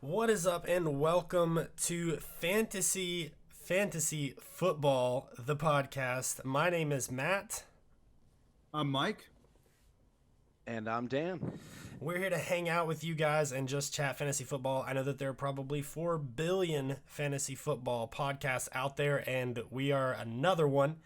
What is up, and welcome to Fantasy Football, the podcast. My name is Matt. I'm Mike. And I'm Dan. We're here to hang out with you guys and just chat fantasy football. I know that there are probably 4 billion fantasy football podcasts out there, and we are another one.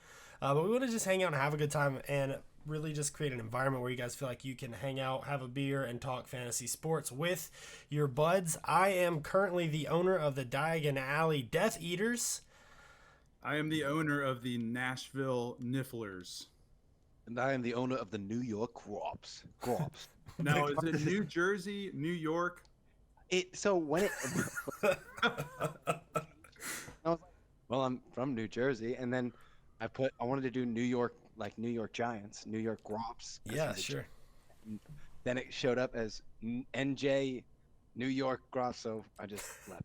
But we want to just hang out and have a good time and really just create an environment where you guys feel like you can hang out, have a beer, and talk fantasy sports with your buds. I am currently the owner of the Diagon Alley Death Eaters. I am the owner of the Nashville Nifflers. And I am the owner of the New York Grops. Now, is it New Jersey, New York? So when it, I was like, well, I'm from New Jersey, and then I wanted to do New York, like New York Giants, New York Grops. Yeah, sure. Then it showed up as NJ New York Grops, so I just left.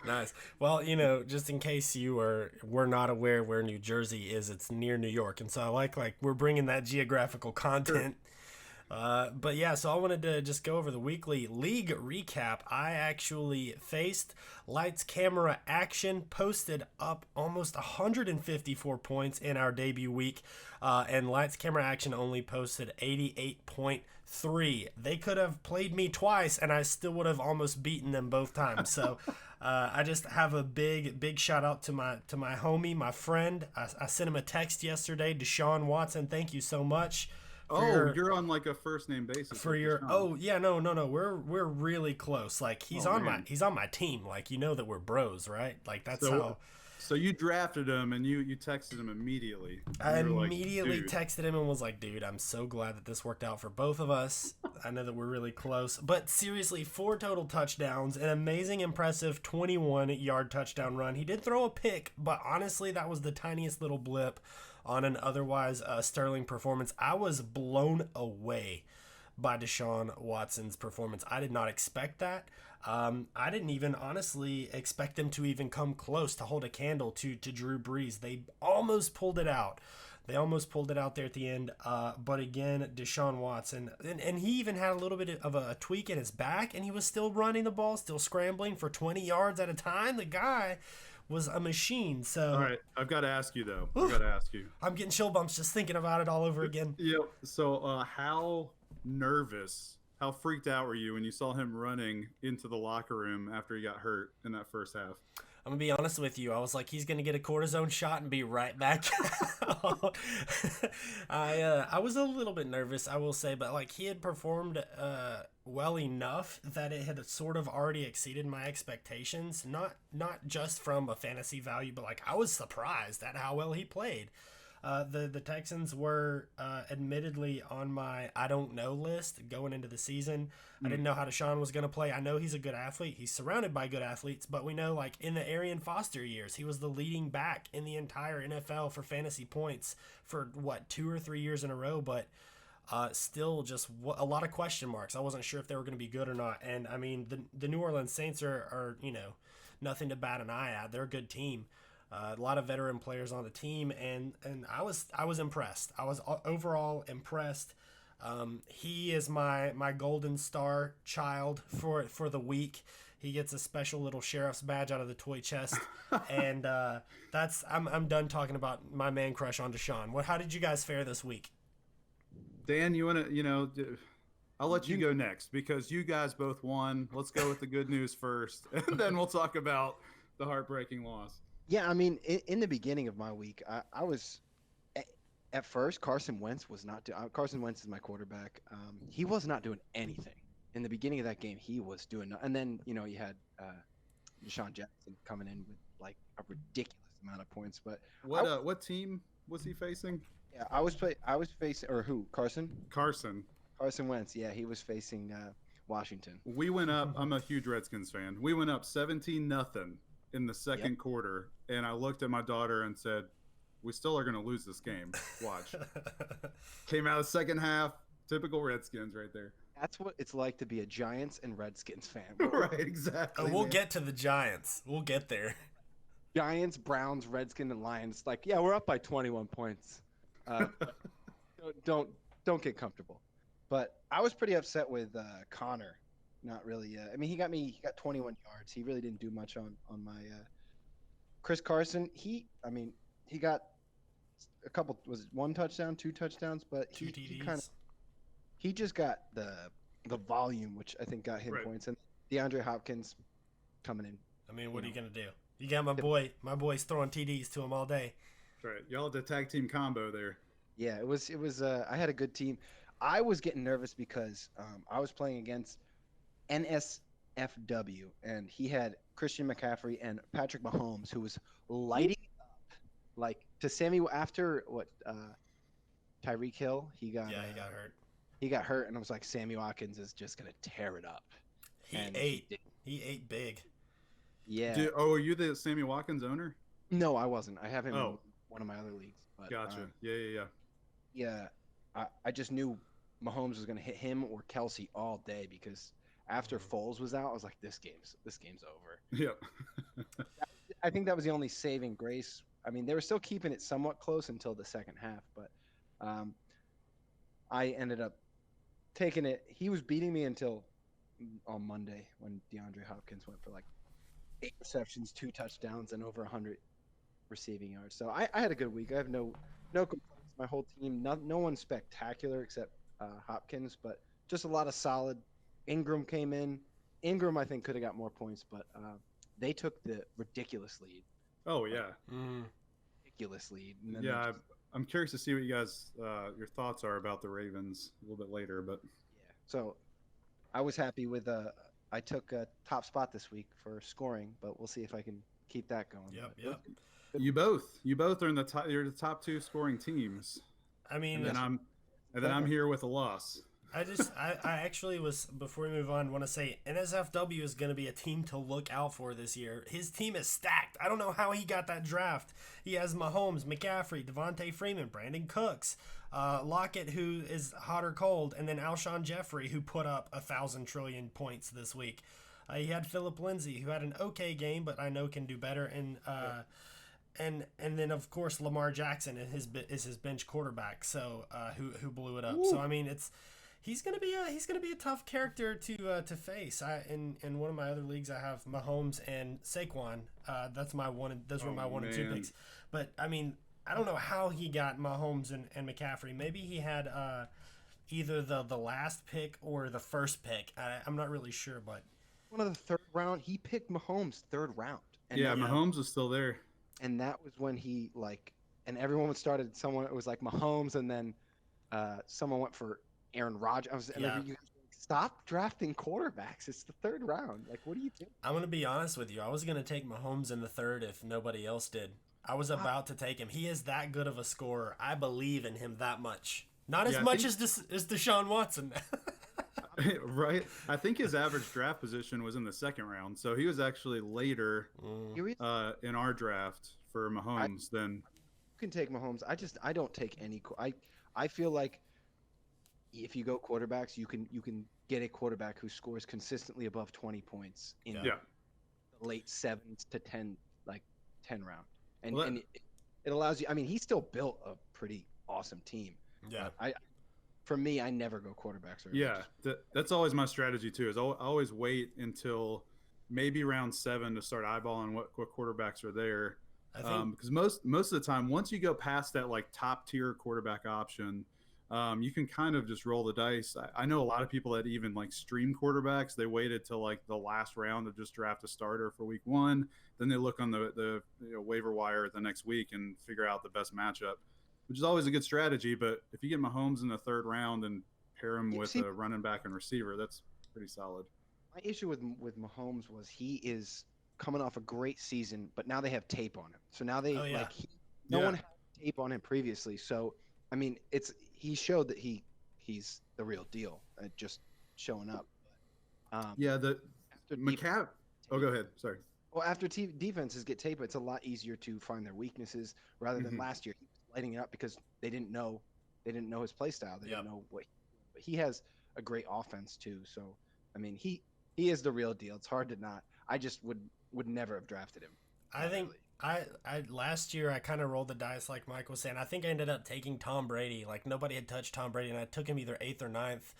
Nice. Well, just in case you were not aware where New Jersey is, it's near New York, and so I like we're bringing that geographical content. But yeah, so I wanted to just go over the weekly league recap. I actually faced Lights Camera Action, posted up almost 154 points in our debut week, and Lights Camera Action only posted 88.3. They could have played me twice, and I still would have almost beaten them both times. So I just have a big shout out to my homie, my friend. I sent him a text yesterday, Deshaun Watson. Thank you so much. You're on like a first name basis. For your no. We're really close. Like he's on my team. Like that we're bros, right? Like that's how. So you drafted him and you texted him immediately. I immediately texted him and was like, dude, I'm so glad that this worked out for both of us. I know that we're really close. But seriously, 4 total touchdowns, an amazing, impressive 21-yard touchdown run. He did throw a pick, but honestly, that was the tiniest little blip on an otherwise sterling performance. I was blown away by Deshaun Watson's performance. I did not expect that. I didn't even honestly expect them to even come close to hold a candle to Drew Brees. They almost pulled it out. They almost pulled it out there at the end. But again, Deshaun Watson, and he even had a little bit of a tweak in his back, and he was still running the ball, still scrambling for 20 yards at a time. The guy was a machine. So all right, I've got to ask you though. I'm getting chill bumps just thinking about it all over again. Yeah. So how nervous, how freaked out were you when you saw him running into the locker room after he got hurt in that first half? I'm gonna be honest with you. I was like, he's gonna get a cortisone shot and be right back out. I was a little bit nervous, I will say, but like he had performed well enough that it had sort of already exceeded my expectations. Not just from a fantasy value, but like I was surprised at how well he played. The Texans were admittedly on my I don't know list going into the season. I didn't know how Deshaun was going to play. I know he's a good athlete. He's surrounded by good athletes, but we know like in the Arian Foster years, he was the leading back in the entire NFL for fantasy points for 2 or 3 years in a row, but still just a lot of question marks. I wasn't sure if they were going to be good or not. And I mean, the New Orleans Saints are nothing to bat an eye at. They're a good team. A lot of veteran players on the team, and I was impressed. I was overall impressed. He is my golden star child for the week. He gets a special little sheriff's badge out of the toy chest, and I'm done talking about my man crush on Deshaun. How did you guys fare this week? Dan, you want to I'll let you go next because you guys both won. Let's go with the good news first, and then we'll talk about the heartbreaking loss. Yeah, I mean, in the beginning of my week, I was at first Carson Wentz was not Carson Wentz is my quarterback. He was not doing anything in the beginning of that game. He was doing, and then you had Deshaun Jackson coming in with like a ridiculous amount of points. But what team was he facing? Yeah, I was facing who? Carson Wentz. Yeah, he was facing Washington. We went up. I'm a huge Redskins fan. We went up 17-0 in the second quarter, and I looked at my daughter and said, we still are going to lose this game. Watch. Came out of the second half. Typical Redskins right there. That's what it's like to be a Giants and Redskins fan. Right, exactly. We'll get to the Giants. We'll get there. Giants, Browns, Redskins, and Lions. Like, yeah, we're up by 21 points. Don't get comfortable. But I was pretty upset with Connor not really. I mean, he got 21 yards. He really didn't do much on my Chris Carson. He got a couple. Was it one touchdown, two touchdowns? But Two TDs. he just got the volume, which I think got him Right. points. And DeAndre Hopkins coming in. I mean, what are you gonna do? You got my boy. My boy's throwing TDs to him all day. That's right. Y'all had the tag team combo there. Yeah, it was. I had a good team. I was getting nervous because I was playing against NSFW, and he had Christian McCaffrey and Patrick Mahomes, who was lighting up like to Sammy after what Tyreek Hill. He got hurt. He got hurt, and I was like, Sammy Watkins is just gonna tear it up. He ate big. Yeah. Are you the Sammy Watkins owner? No, I wasn't. I have him in one of my other leagues. But, Gotcha. Yeah. Yeah, I just knew Mahomes was going to hit him or Kelsey all day because after Foles was out, I was like, this game's over. Yep. I think that was the only saving grace. I mean, they were still keeping it somewhat close until the second half, but I ended up taking it. He was beating me until on Monday when DeAndre Hopkins went for like 8 receptions, 2 touchdowns, and over 100 receiving yards. So I had a good week. I have no complaints. My whole team, no one spectacular except Hopkins, but just a lot of solid. Ingram came in. Ingram, I think, could have got more points, but they took the ridiculous lead. Oh yeah. Ridiculous lead. And then Yeah, I'm curious to see what you guys your thoughts are about the Ravens a little bit later, but yeah. So I was happy with I took a top spot this week for scoring, but we'll see if I can keep that going. Yep. you both are in the top. You're the top 2 scoring teams. I mean, And then I'm here with a loss. I actually was, before we move on, want to say NSFW is going to be a team to look out for this year. His team is stacked. I don't know how he got that draft. He has Mahomes, McCaffrey, Devontae Freeman, Brandon Cooks, Lockett, who is hot or cold, and then Alshon Jeffrey, who put up 1,000 trillion points this week. He had Philip Lindsay, who had an okay game, but I know can do better, and then of course Lamar Jackson is his bench quarterback, so who blew it up. Ooh. So I mean he's gonna be a tough character to face. In one of my other leagues I have Mahomes and Saquon. Those were my 1 and 2 picks. But I mean I don't know how he got Mahomes and McCaffrey. Maybe he had either the last pick or the first pick. I'm not really sure, but one of the third round, he picked Mahomes third round. And Mahomes was still there. And that was when he and everyone started. Someone it was like Mahomes, and then someone went for Aaron Rodgers. Stop drafting quarterbacks. It's the third round. Like, what do you do? I'm gonna be honest with you. I was gonna take Mahomes in the third if nobody else did. I was about to take him. He is that good of a scorer. I believe in him that much. Not as much as Deshaun Watson. Right. I think his average draft position was in the second round, so he was actually later in our draft for Mahomes than. You can take Mahomes. I don't take any. I feel like if you go quarterbacks, you can get a quarterback who scores consistently above 20 points in the late 7s to 10 round, and it allows you. I mean, he still built a pretty awesome team. Yeah. For me, I never go quarterbacks. That's always my strategy too. Is I always wait until maybe round 7 to start eyeballing what quarterbacks are there. I think because most of the time, once you go past that top tier quarterback option, you can kind of just roll the dice. I know a lot of people that even stream quarterbacks. They waited till the last round to just draft a starter for week 1. Then they look on the waiver wire the next week and figure out the best matchup, which is always a good strategy. But if you get Mahomes in the third round and pair him with a running back and receiver, that's pretty solid. My issue with Mahomes was he is coming off a great season, but now they have tape on him. So now they no one had tape on him previously. So I mean, he showed that he's the real deal, just showing up. The McCaffrey. Oh, go ahead. Sorry. Well, after defenses get tape, it's a lot easier to find their weaknesses rather than last year. He was lighting it up because they didn't know his play style. They didn't know what. But he has a great offense too. So I mean, he is the real deal. It's hard to not. I just would never have drafted him. I think I last year I kind of rolled the dice like Mike was saying. I think I ended up taking Tom Brady. Nobody had touched Tom Brady, and I took him either 8th or 9th.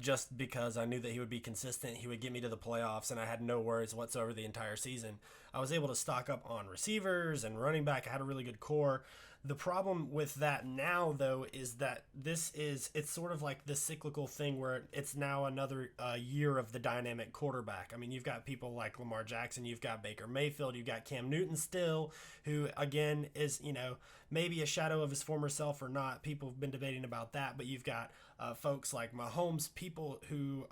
just because I knew that he would be consistent. He would get me to the playoffs, and I had no worries whatsoever the entire season. I was able to stock up on receivers and running back. I had a really good core. The problem with that now, though, is that it's sort of like this cyclical thing where it's now another year of the dynamic quarterback. I mean, you've got people like Lamar Jackson, you've got Baker Mayfield, you've got Cam Newton still, who, again, is, maybe a shadow of his former self or not. People have been debating about that, but you've got folks like Mahomes, people who,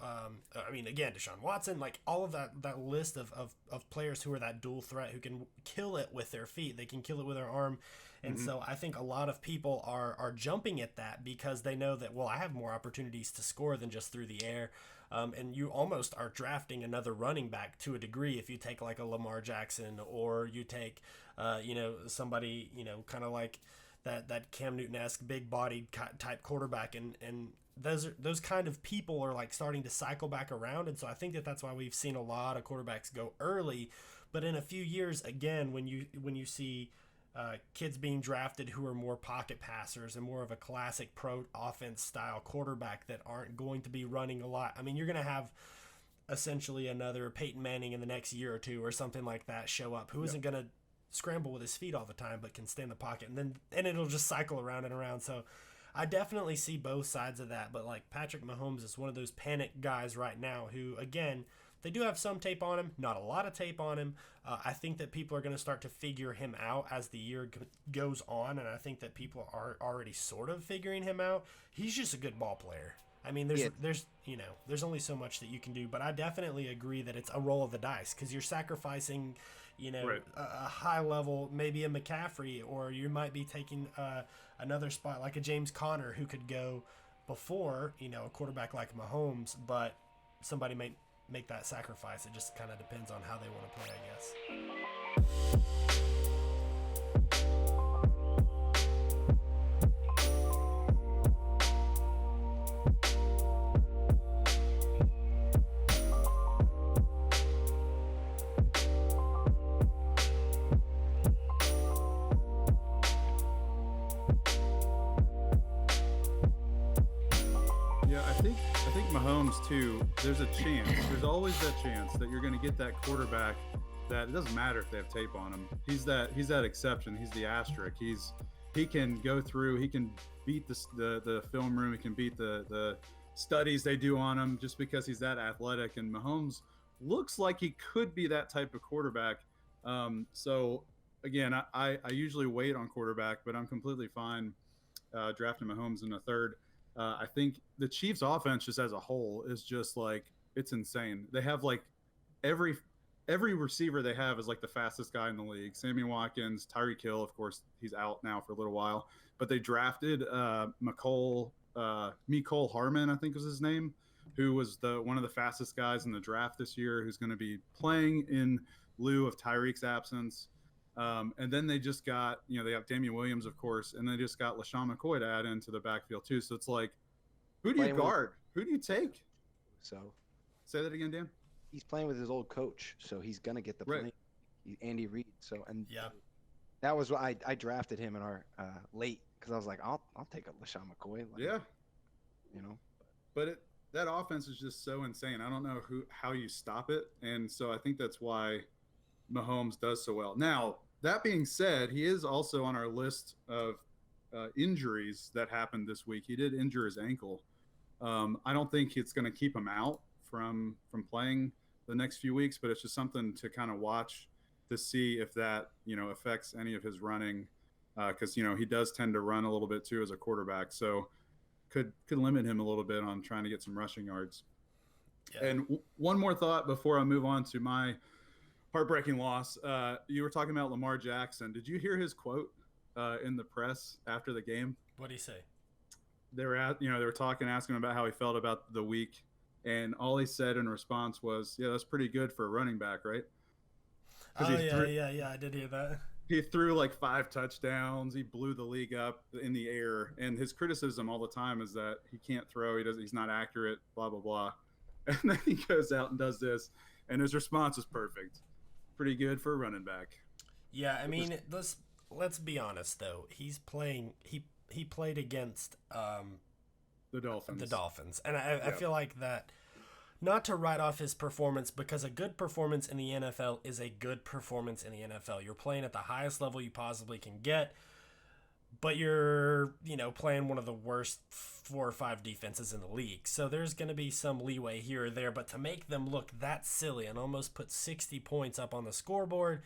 again, Deshaun Watson, like all of that list of players who are that dual threat, who can kill it with their feet, they can kill it with their arm. And so I think a lot of people are jumping at that because they know that, well, I have more opportunities to score than just through the air. And you almost are drafting another running back to a degree if you take like a Lamar Jackson, or you take, somebody, kind of like that Cam Newton-esque big-bodied type quarterback. And those kind of people are like starting to cycle back around. And so I think that's why we've seen a lot of quarterbacks go early. But in a few years, again, when you see kids being drafted who are more pocket passers and more of a classic pro offense style quarterback that aren't going to be running a lot. I mean, you're going to have essentially another Peyton Manning in the next year or two or something like that show up, who isn't going to scramble with his feet all the time, but can stay in the pocket, and it'll just cycle around and around. So I definitely see both sides of that. But like Patrick Mahomes is one of those panic guys right now who, again, they do have some tape on him, not a lot of tape on him. I think that people are going to start to figure him out as the year goes on, and I think that people are already sort of figuring him out. He's just a good ball player. I mean, there's only so much that you can do, but I definitely agree that it's a roll of the dice because you're sacrificing, Right. a high level, maybe a McCaffrey, or you might be taking another spot like a James Conner who could go before, a quarterback like Mahomes, but somebody may make that sacrifice. It just kind of depends on how they want to play, I guess. Yeah, I think Mahomes too. There's a chance. There's always that chance that you're going to get that quarterback that it doesn't matter if they have tape on him. He's that exception. He's the asterisk. He can go through. He can beat the film room. He can beat the studies they do on him just because he's that athletic. And Mahomes looks like he could be that type of quarterback. So again, I usually wait on quarterback, but I'm completely fine drafting Mahomes in the third. I think the Chiefs' offense just as a whole is just like, it's insane. They have like every receiver they have is like the fastest guy in the league. Sammy Watkins, Tyreek Hill, of course, he's out now for a little while. But they drafted Mecole Hardman, I think was his name, who was one of the fastest guys in the draft this year, who's going to be playing in lieu of Tyreek's absence. And then they just got, they have Damian Williams, of course, and they just got LaShawn McCoy to add into the backfield too. So it's like, who do you guard? Who do you take? So Say that again, Dan. he's playing with his old coach, so he's gonna get the play. Andy Reid. So that was why I drafted him in our late, because I was like, I'll take a LaShawn McCoy. Like, But that offense is just so insane. I don't know how you stop it, and so I think that's why Mahomes does so well. Now, that being said, he is also on our list of injuries that happened this week. He did injure his ankle. I don't think it's going to keep him out from playing the next few weeks, but it's just something to kind of watch to see if that affects any of his running, because he does tend to run a little bit too as a quarterback, so could limit him a little bit on trying to get some rushing yards. Yeah. And one more thought before I move on to my heartbreaking loss. You were talking about Lamar Jackson. Did you hear his quote in the press after the game? What did he say? They were asking him about how he felt about the week, and all he said in response was, "Yeah, that's pretty good for a running back, right?" Oh, yeah, I did hear that. He threw like 5 touchdowns. He blew the league up in the air, and his criticism all the time is that he can't throw. He's not accurate. Blah blah blah. And then he goes out and does this, and his response is perfect. Pretty good for a running back. Yeah, I mean, let's be honest though. He's playing. He played against The Dolphins. The Dolphins. And I feel like that, not to write off his performance, because a good performance in the NFL is a good performance in the NFL. You're playing at the highest level you possibly can get, but you're, playing one of the worst 4 or 5 defenses in the league. So there's going to be some leeway here or there, but to make them look that silly and almost put 60 points up on the scoreboard,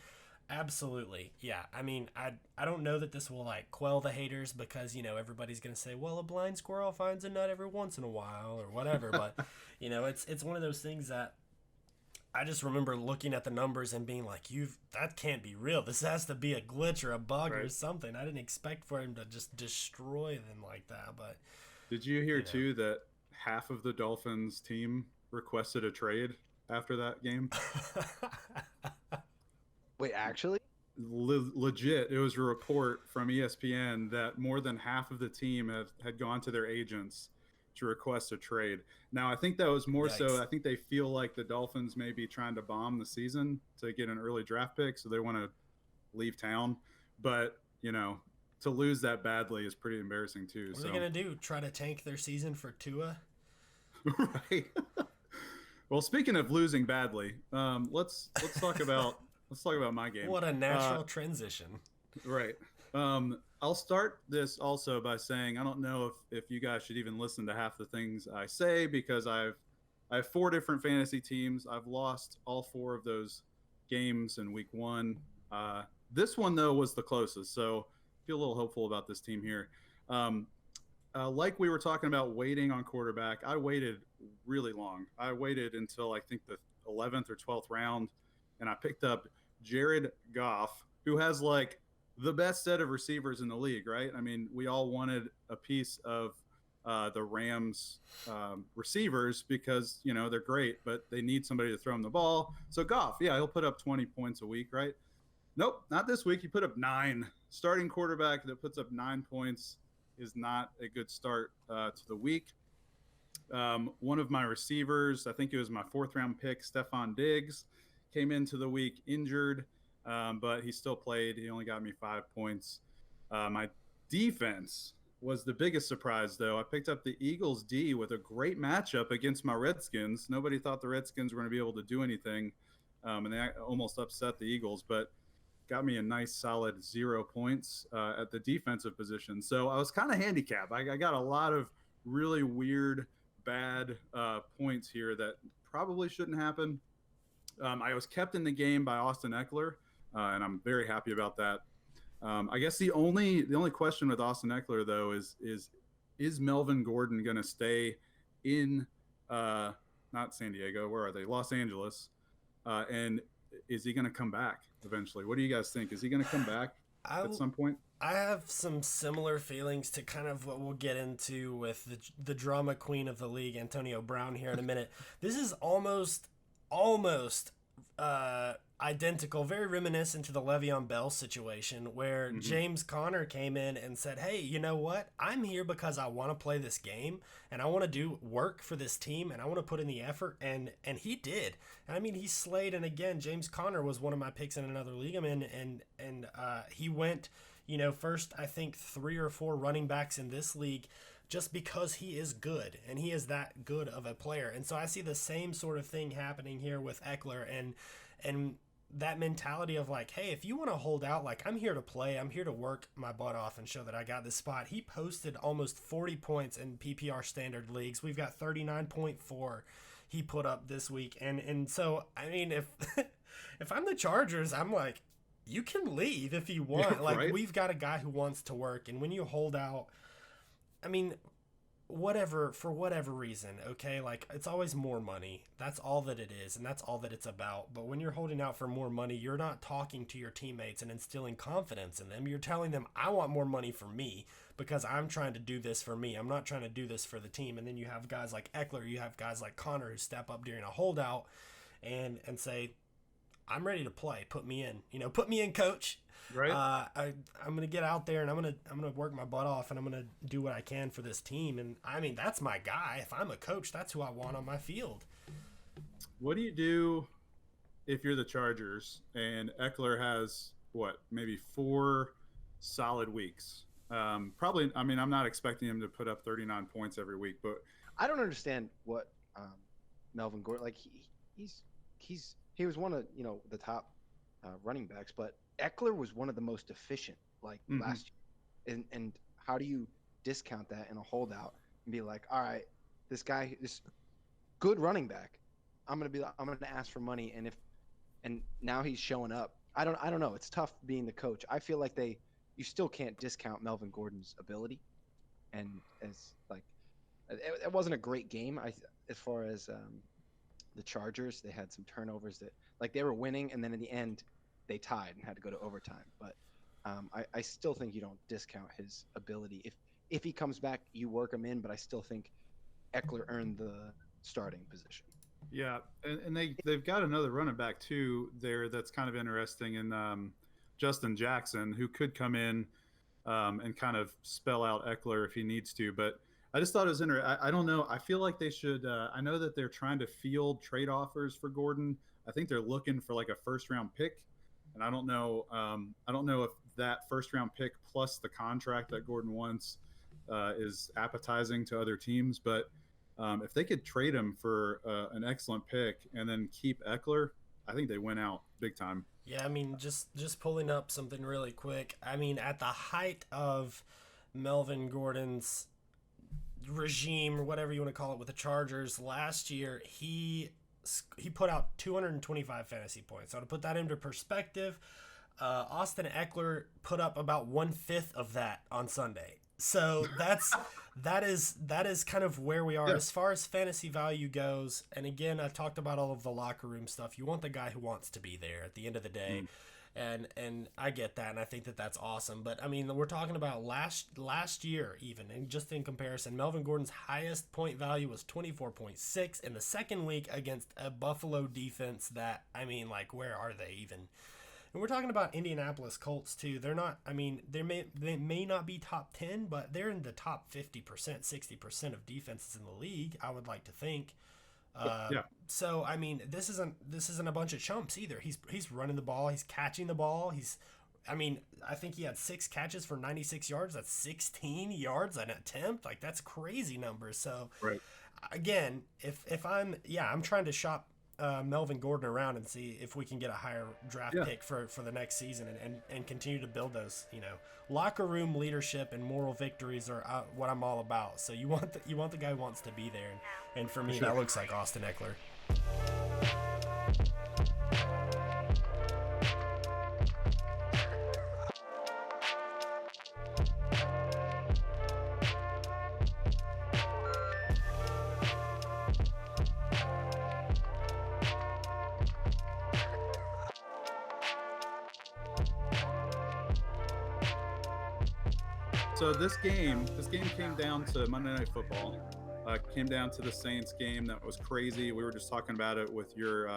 absolutely. Yeah. I mean, I don't know that this will quell the haters, because, everybody's going to say, well, a blind squirrel finds a nut every once in a while or whatever. But, it's one of those things that I just remember looking at the numbers and being like, that can't be real. This has to be a glitch or a bug or something. I didn't expect for him to just destroy them like that. But did you hear too that half of the Dolphins team requested a trade after that game? Wait, actually? Legit. It was a report from ESPN that more than half of the team had gone to their agents to request a trade. Now, I think that was more so, I think they feel like the Dolphins may be trying to bomb the season to get an early draft pick, so they want to leave town. But, to lose that badly is pretty embarrassing too. What are they going to do? Try to tank their season for Tua? Right. Well, speaking of losing badly, let's talk about my game. What a natural transition. Right. I'll start this also by saying I don't know if you guys should even listen to half the things I say, because I have 4 different fantasy teams. I've lost all 4 of those games in week 1. This one, though, was the closest, so I feel a little hopeful about this team here. Like we were talking about waiting on quarterback, I waited really long. I waited until I think the 11th or 12th round, and I picked up Jared Goff, who has the best set of receivers in the league, right? I mean, we all wanted a piece of the Rams receivers because, they're great, but they need somebody to throw them the ball. So Goff, he'll put up 20 points a week, right? Nope, not this week. He put up 9. Starting quarterback that puts up 9 points is not a good start to the week. One of my receivers, I think it was my 4th round pick, Stephon Diggs, came into the week injured. But he still played. He only got me 5 points. My defense was the biggest surprise, though. I picked up the Eagles D with a great matchup against my Redskins. Nobody thought the Redskins were going to be able to do anything, and they almost upset the Eagles, but got me a nice solid 0 points at the defensive position. So I was kind of handicapped. I got a lot of really weird, bad points here that probably shouldn't happen. I was kept in the game by Austin Eckler. And I'm very happy about that. I guess the only question with Austin Eckler, though, is Melvin Gordon going to stay in not San Diego? Where are they? Los Angeles. And is he going to come back eventually? What do you guys think? Is he going to come back at some point? I have some similar feelings to kind of what we'll get into with the drama queen of the league, Antonio Brown, here in a minute. This is almost identical, very reminiscent to the Le'Veon Bell situation, where James Conner came in and said, hey, you know what? I'm here because I want to play this game and I want to do work for this team and I want to put in the effort, and he did. And I mean, he slayed. And again, James Conner was one of my picks in another league I'm in, and he went, first, I think 3 or 4 running backs in this league, just because he is good and he is that good of a player. And so I see the same sort of thing happening here with Eckler, and that mentality of hey, if you want to hold out, I'm here to play, I'm here to work my butt off and show that I got this spot. He posted almost 40 points in PPR standard leagues. We've got 39.4 he put up this week. And so, I mean, if if I'm the Chargers, I'm you can leave if you want. Right? We've got a guy who wants to work, and when you hold out, I mean, for whatever reason, okay, it's always more money. That's all that it is, and that's all that it's about. But when you're holding out for more money, you're not talking to your teammates and instilling confidence in them. You're telling them, I want more money for me because I'm trying to do this for me. I'm not trying to do this for the team. And then you have guys like Eckler, you have guys like Connor who step up during a holdout and say, I'm ready to play. Put me in. Put me in, coach. Right. I'm gonna get out there and I'm gonna work my butt off and I'm gonna do what I can for this team. And I mean, that's my guy. If I'm a coach, that's who I want on my field. What do you do if you're the Chargers and Eckler has maybe 4 solid weeks, Probably, I mean, I'm not expecting him to put up 39 points every week, but I don't understand what Melvin Gordon like. He was one of the top running backs, but Eckler was one of the most efficient like mhm. last year. And how do you discount that in a holdout and be like, all right, this good running back, I'm gonna ask for money, and now he's showing up. I don't know. It's tough being the coach. I feel like you still can't discount Melvin Gordon's ability, and as like it wasn't a great game. As far as the Chargers, they had some turnovers that like they were winning, and then in the end they tied and had to go to overtime. But I still think you don't discount his ability. If he comes back, you work him in. But I still think Eckler earned the starting position. Yeah, and they've got another running back too there that's kind of interesting, and Justin Jackson, who could come in and kind of spell out Eckler if he needs to. But I just thought it was interesting. I don't know. I feel like they should. I know that they're trying to field trade offers for Gordon. I think they're looking for like a first round pick, and I don't know. I don't know if that first round pick plus the contract that Gordon wants is appetizing to other teams, but. If they could trade him for an excellent pick and then keep Eckler, I think they win out big time. Yeah, I mean, just pulling up something really quick. I mean, at the height of Melvin Gordon's regime or whatever you want to call it with the Chargers last year, he put out 225 fantasy points. So to put that into perspective, Austin Eckler put up about 1/5 of that on Sunday. So that is kind of where we are Yeah, as far as fantasy value goes. And again, I talked about all of the locker room stuff. You want the guy who wants to be there at the end of the day. mm, And I get that, and I think that that's awesome. But I mean, we're talking about last year even, and just in comparison, Melvin Gordon's highest point value was 24.6 in the second week against a Buffalo defense that, I mean, like, where are they even? And we're talking about Indianapolis Colts too. They're not. I mean, they may not be top 10, but they're in the top 50%, 60% of defenses in the league. I would like to think. yeah, So I mean, this isn't a bunch of chumps either. He's running the ball. He's catching the ball. I mean, I think he had 6 catches for 96 yards. That's 16 yards an attempt. Like that's crazy numbers. So right. again, if I'm trying to shop Melvin Gordon around and see if we can get a higher draft Yeah, pick for the next season and continue to build those, locker room leadership and moral victories are what I'm all about. So you want the guy who wants to be there, and for for me sure. that looks like Austin Eckler. So this game came down to Monday Night Football. Came down to the Saints game that was crazy. We were just talking about it with your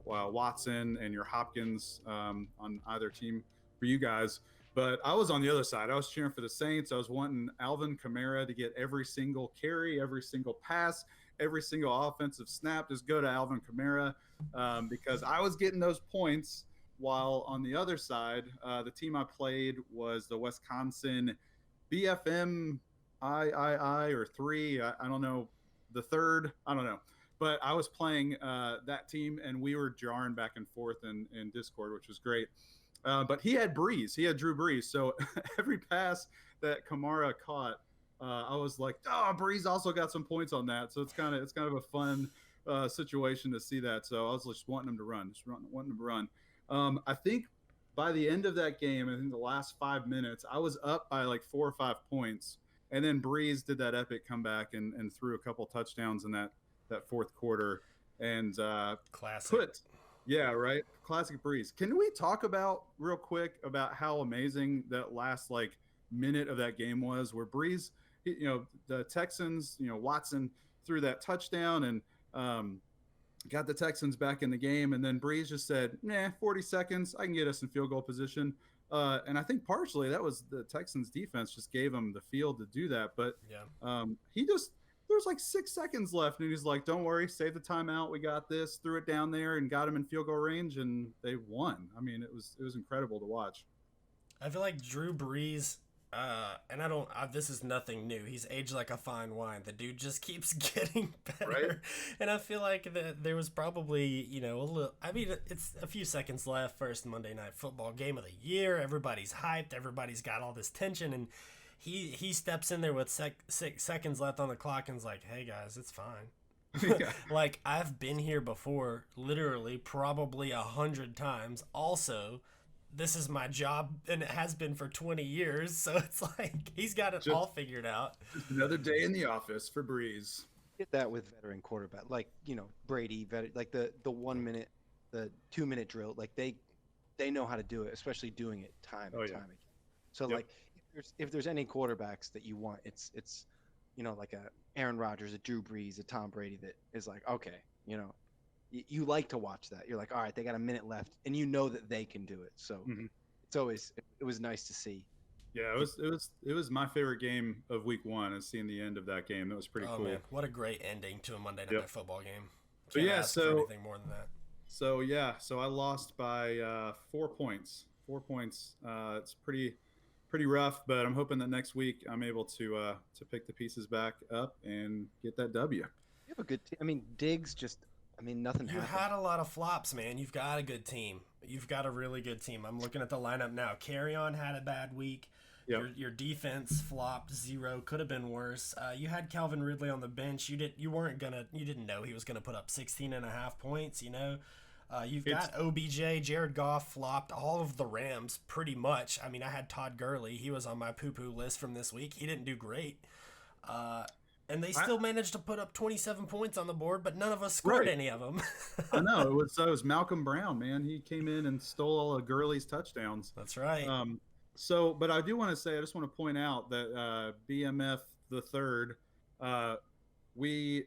Watson and your Hopkins on either team for you guys. But I was on the other side. I was cheering for the Saints. I was wanting Alvin Kamara to get every single carry, every single pass, every single offensive snap. Just go to Alvin Kamara because I was getting those points while on the other side, the team I played was the Wisconsin BFM III or three. I don't know the third. I don't know. But I was playing that team, and we were jarring back and forth in Discord, which was great. But he had Breeze. He had Drew Brees. So every pass that Kamara caught, I was like, "Oh, Breeze also got some points on that." So it's kind of a fun situation to see that. So I was just wanting him to run, wanting him to run. I think by the end of that game, I think the last 5 minutes, I was up by like 4 or 5 points, and then Breeze did that epic comeback and threw a couple touchdowns in that fourth quarter, and Classic. put yeah, right, classic Breeze. Can we talk about real quick about how amazing that last like minute of that game was, where Breeze, the Texans, Watson threw that touchdown and got the Texans back in the game, and then Breeze just said, "Nah, 40 seconds, I can get us in field goal position." And I think partially that was the Texans defense just gave him the field to do that, but Yeah. he just there's like 6 seconds left, and he's like, "Don't worry, save the timeout. We got this." Threw it down there and got him in field goal range, and they won. I mean, it was incredible to watch. I feel like Drew Brees And I don't. This is nothing new. He's aged like a fine wine. The dude just keeps getting better, Right? and I feel like there was probably a little. I mean, it's a few seconds left. First Monday Night Football game of the year. Everybody's hyped. Everybody's got all this tension, and he steps in there with 6 seconds left on the clock and's like, "Hey guys, it's fine." Yeah. Like I've been here before, literally probably 100 times. Also, this is my job and it has been for 20 years, so it's like he's got it Just- all figured out. Just another day in the office for Breeze. Get that with veteran quarterback, like Brady, like the 1 minute, the 2 minute drill, like they know how to do it, especially doing it time and time again. So Yep. like if there's any quarterbacks that you want, it's like a Aaron Rodgers, a Drew Brees, a Tom Brady that is like, okay, you like to watch that. You're like, all right, they got a minute left, and you know that they can do it. So Mhm. it was nice to see. Yeah, it was my favorite game of week 1, is seeing the end of that game. That was pretty Oh cool. man, what a great ending to a Monday Night Yep. Football game. But Can't yeah, ask for so anything more than that. so I lost by 4 points. 4 points. It's pretty rough, but I'm hoping that next week I'm able to pick the pieces back up and get that W. You have a good team. I mean, Diggs nothing You happened. had a lot of flops, man. You've got a good team. You've got a really good team. I'm looking at the lineup now. Carry-on had a bad week. Yep. Your defense flopped 0. Could have been worse. You had Calvin Ridley on the bench. You didn't know he was gonna put up 16.5 points. You've got OBJ, Jared Goff flopped all of the Rams pretty much. I mean, I had Todd Gurley. He was on my poo-poo list from this week. He didn't do great. And they still managed to put up 27 points on the board, but none of us scored any of them. I know it was Malcolm Brown, man. He came in and stole all of Gurley's touchdowns. That's right. But I do want to say, I just want to point out that BMF the third, we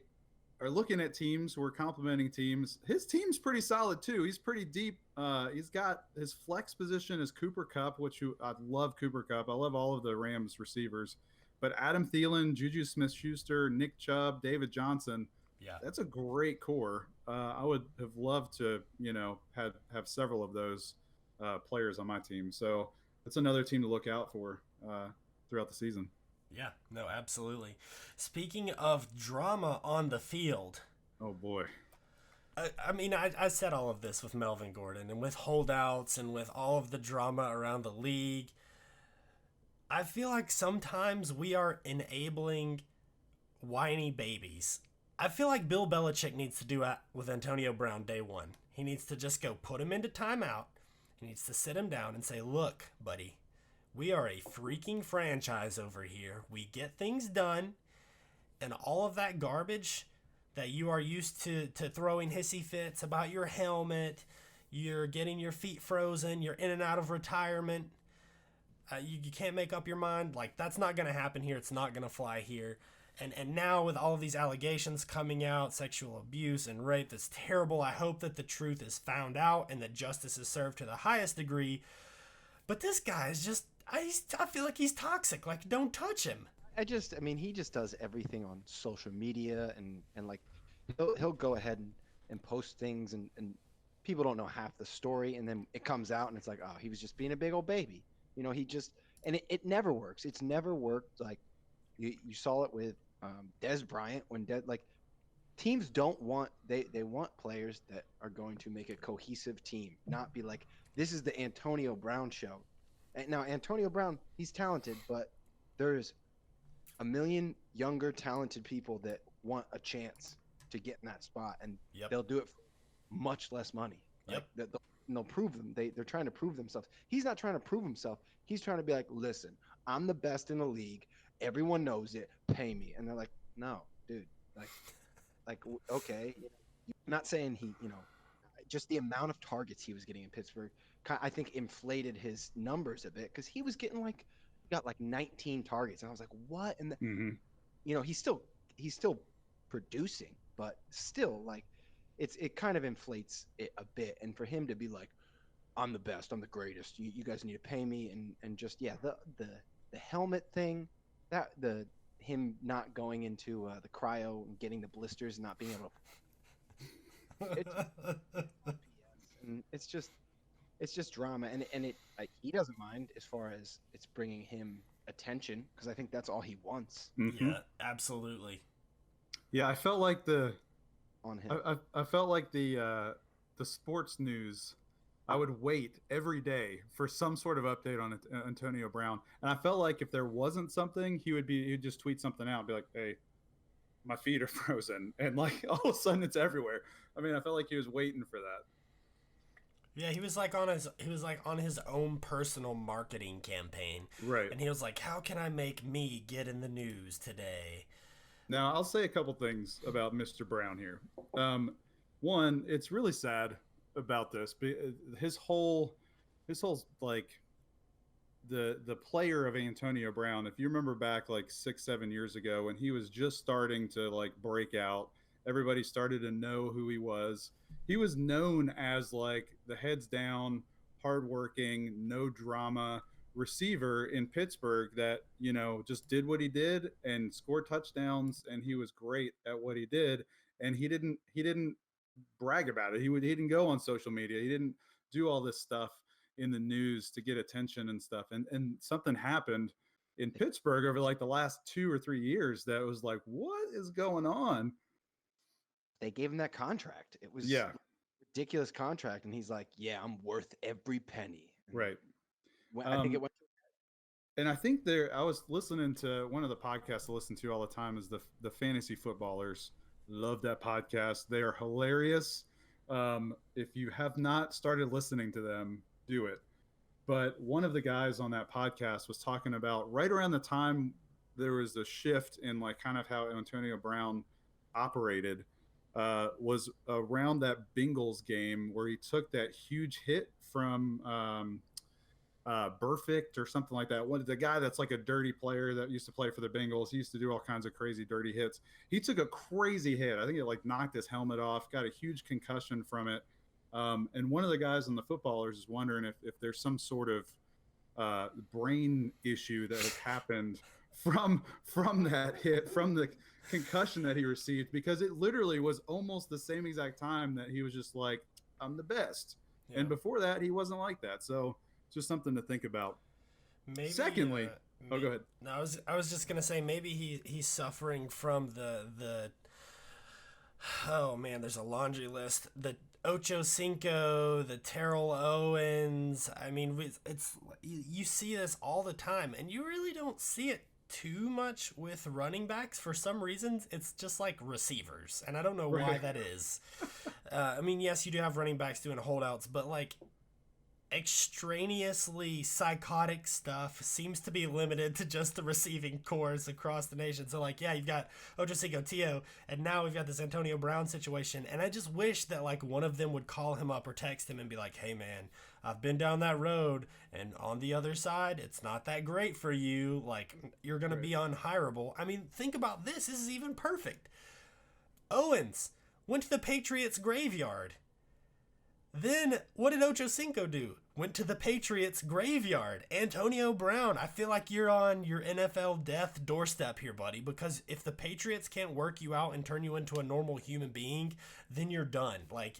are looking at teams. We're complimenting teams. His team's pretty solid too. He's pretty deep. He's got his flex position is Cooper Kupp, I love Cooper Kupp. I love all of the Rams receivers. But Adam Thielen, Juju Smith-Schuster, Nick Chubb, David Johnson, yeah, that's a great core. I would have loved to, have several of those players on my team. So that's another team to look out for throughout the season. Yeah, no, absolutely. Speaking of drama on the field. Oh, boy. I said all of this with Melvin Gordon and with holdouts and with all of the drama around the league. I feel like sometimes we are enabling whiny babies. I feel like Bill Belichick needs to do that with Antonio Brown day one. He needs to just go put him into timeout. He needs to sit him down and say, look, buddy, we are a freaking franchise over here. We get things done, and all of that garbage that you are used to throwing hissy fits about your helmet, you're getting your feet frozen, you're in and out of retirement, you can't make up your mind. Like, that's not going to happen here. It's not going to fly here. And now with all of these allegations coming out, sexual abuse and rape, that's terrible. I hope that the truth is found out and that justice is served to the highest degree. But this guy is just, I feel like he's toxic. Like, don't touch him. He just does everything on social media and like he'll go ahead and post things and people don't know half the story, and then it comes out and it's like, oh, he was just being a big old baby. It never works. It's never worked. Like you saw it with Des Bryant when teams don't want they want players that are going to make a cohesive team, not be like, this is the Antonio Brown show. And now Antonio Brown, he's talented, but there's a million younger talented people that want a chance to get in that spot, and they'll do it for much less money. They'll prove them. They're trying to prove themselves. He's not trying to prove himself. He's trying to be like, listen, I'm the best in the league. Everyone knows it. Pay me. And they're like, no, dude. Okay. You're not saying he, just the amount of targets he was getting in Pittsburgh, I think inflated his numbers a bit, because he was getting got 19 targets, and I was like, what? And he's still producing, but still it kind of inflates it a bit. And for him to be like, I'm the best, I'm the greatest, you guys need to pay me, and just the helmet thing, that him not going into the cryo and getting the blisters and not being able to and it's just drama, and he doesn't mind as far as it's bringing him attention because I think that's all he wants Yeah, absolutely. Yeah, I felt like on him. I felt like the sports news. I would wait every day for some sort of update on Antonio Brown, and I felt like if there wasn't something, he'd just tweet something out, and be like, "Hey, my feet are frozen," and like all of a sudden it's everywhere. I mean, I felt like he was waiting for that. Yeah, he was like on his own personal marketing campaign. Right. And he was like, "How can I make me get in the news today?" Now, I'll say a couple things about Mr. Brown here. One, it's really sad about this. His whole like the player of Antonio Brown. If you remember back like 6 7 years ago when he was just starting to like break out, everybody started to know who he was. He was known as like the heads down, hardworking, no drama receiver in Pittsburgh that just did what he did and scored touchdowns, and he was great at what he did. And he didn't brag about it. He didn't go on social media. He didn't do all this stuff in the news to get attention and stuff. And something happened in Pittsburgh over like the last 2 or 3 years that was like, what is going on? They gave him that contract. It was Yeah, ridiculous contract, and he's like, "Yeah, I'm worth every penny." And right. I think it Um, went. and I think I was listening to one of the podcasts I listen to all the time is the Fantasy Footballers. Love that podcast. They are hilarious. If you have not started listening to them, do it. But one of the guys on that podcast was talking about right around the time there was a shift in like kind of how Antonio Brown operated, was around that Bengals game where he took that huge hit from Burfict or something like that. The guy that's like a dirty player that used to play for the Bengals. He used to do all kinds of crazy dirty hits. He took a crazy hit. I think it like knocked his helmet off, got a huge concussion from it. And one of the guys on the Footballers is wondering if there's some sort of brain issue that has happened from that hit, from the concussion that he received, because it literally was almost the same exact time that he was just like, I'm the best. Yeah. And before that, he wasn't like that. So just something to think about. Maybe. Secondly, go ahead. No, I was just gonna say maybe he's suffering from the. Oh man, there's a laundry list. The Ocho Cinco, the Terrell Owens. I mean, it's you see this all the time, and you really don't see it too much with running backs. For some reasons, it's just like receivers, and I don't know why Right. that is. I mean, yes, you do have running backs doing holdouts, but like extraneously psychotic stuff seems to be limited to just the receiving cores across the nation. So like, yeah, you've got Ocho Cinco, Tio, and now we've got this Antonio Brown situation. And I just wish that like one of them would call him up or text him and be like, hey man, I've been down that road, and on the other side, it's not that great for you. Like, you're gonna be unhireable. I mean, think about this. This is even perfect. Owens went to the Patriots graveyard. Then, what did Ocho Cinco do? Went to the Patriots graveyard. Antonio Brown, I feel like you're on your NFL death doorstep here, buddy, because if the Patriots can't work you out and turn you into a normal human being, then you're done. Like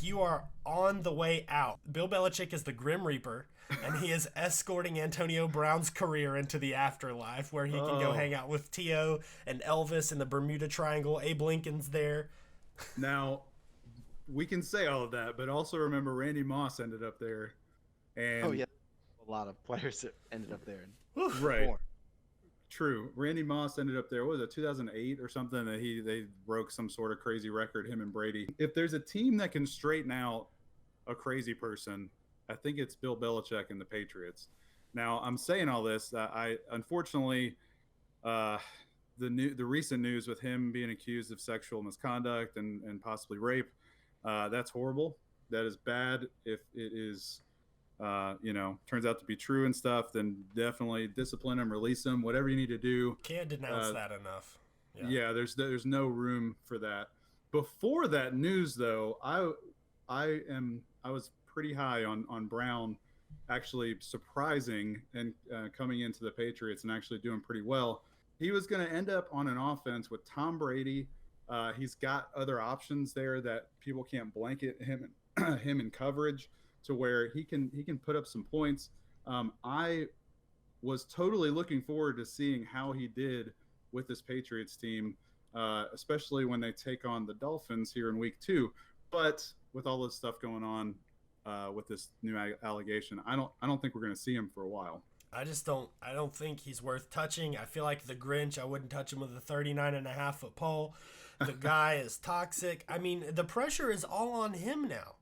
you are on the way out. Bill Belichick is the Grim Reaper, and he is escorting Antonio Brown's career into the afterlife, where he can go hang out with Tio and Elvis in the Bermuda Triangle. Abe Lincoln's there. Now, we can say all of that, but also remember Randy Moss ended up there. And Oh yeah, a lot of players that ended up there. right. More. True. Randy Moss ended up there. What was it, 2008 or something? That they broke some sort of crazy record, him and Brady. If there's a team that can straighten out a crazy person, I think it's Bill Belichick and the Patriots. Now, I'm saying all this. I unfortunately, the recent news with him being accused of sexual misconduct and possibly rape, that's horrible. That is bad. If it is, turns out to be true and stuff, then definitely discipline him, release him, whatever you need to do. Can't denounce that enough. Yeah, there's no room for that. Before that news, though, I was pretty high on Brown, actually surprising and coming into the Patriots and actually doing pretty well. He was going to end up on an offense with Tom Brady. He's got other options there that people can't blanket him him in coverage to where he can put up some points. I was totally looking forward to seeing how he did with this Patriots team, especially when they take on the Dolphins here in week 2. But with all this stuff going on with this new allegation, I don't think we're going to see him for a while. I don't think he's worth touching. I feel like the Grinch, I wouldn't touch him with a 39.5-foot pole. The guy is toxic. I mean, the pressure is all on him now.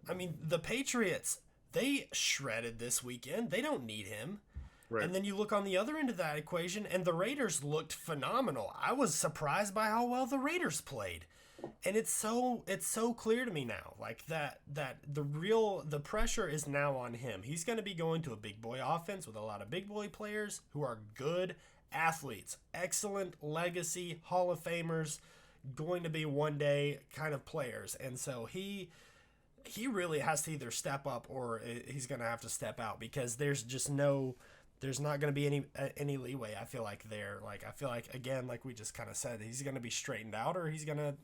I mean, the Patriots, they shredded this weekend. They don't need him. Right. And then you look on the other end of that equation, and the Raiders looked phenomenal. I was surprised by how well the Raiders played. And it's so clear to me now, like that the pressure is now on him. He's going to be going to a big boy offense with a lot of big boy players who are good athletes, excellent legacy Hall of Famers, going to be one day kind of players. And so he really has to either step up or he's going to have to step out, because there's not going to be any leeway. I feel like again, like we just kind of said, he's going to be straightened out, or he's going to,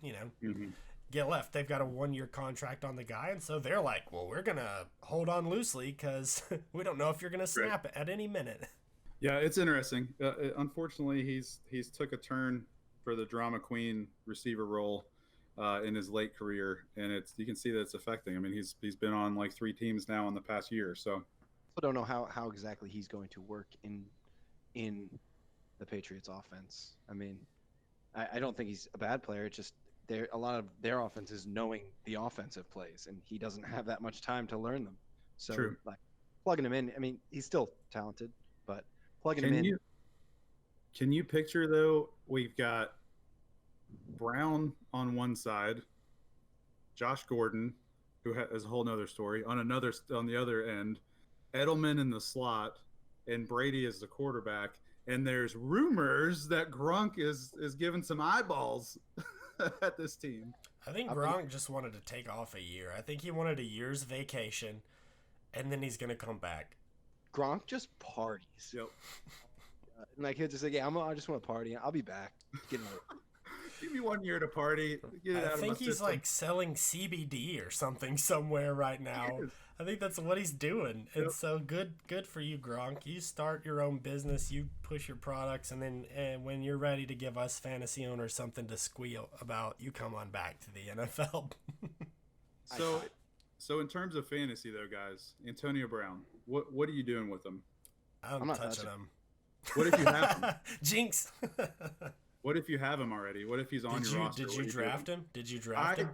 get left. They've got a 1-year contract on the guy, and so they're like, well, we're going to hold on loosely because we don't know if you're going to snap it at any minute. Yeah, it's interesting. Unfortunately, he's took a turn for the drama queen receiver role in his late career, and you can see that it's affecting. I mean, he's been on like 3 teams now in the past year, so. Don't know how exactly he's going to work in the Patriots offense. I mean, I don't think he's a bad player. It's just a lot of their offense is knowing the offensive plays, and he doesn't have that much time to learn them. So True. Like plugging him in, I mean, he's still talented, but plugging him in. Can you picture though? We've got Brown on one side, Josh Gordon, who has a whole nother story on the other end. Edelman in the slot, and Brady is the quarterback. And there's rumors that Gronk is giving some eyeballs at this team. I think Gronk just wanted to take off a year. I think he wanted a year's vacation, and then he's going to come back. Gronk just parties. Yep. And like he'll just say, "Yeah, I just want to party. I'll be back." Give me 1 year to party. I think he's like selling CBD or something somewhere right now. I think that's what he's doing. Yep. And so good for you, Gronk. You start your own business, you push your products, and then when you're ready to give us fantasy owners something to squeal about, you come on back to the NFL. So in terms of fantasy though, guys, Antonio Brown, what are you doing with him? I'm not touching him. What if you have him? Jinx. What if you have him already? What if he's on your roster? Did you draft him? Did you draft him?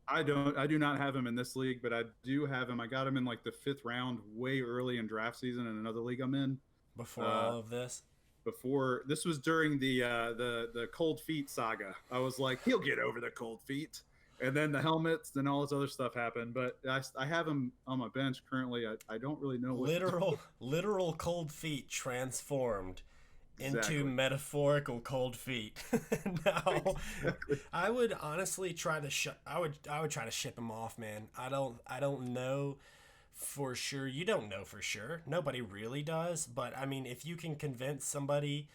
I do not have him in this league, but I do have him. I got him in like the 5th round, way early in draft season in another league I'm in. Before all of this? This was during the cold feet saga. I was like, he'll get over the cold feet. And then the helmets, then all this other stuff happened. But I have him on my bench currently. I don't really know what literal cold feet transformed into metaphorical cold feet. Now, exactly. I would honestly try to I would try to ship him off, man. I don't know for sure. You don't know for sure. Nobody really does. But I mean, if you can convince somebody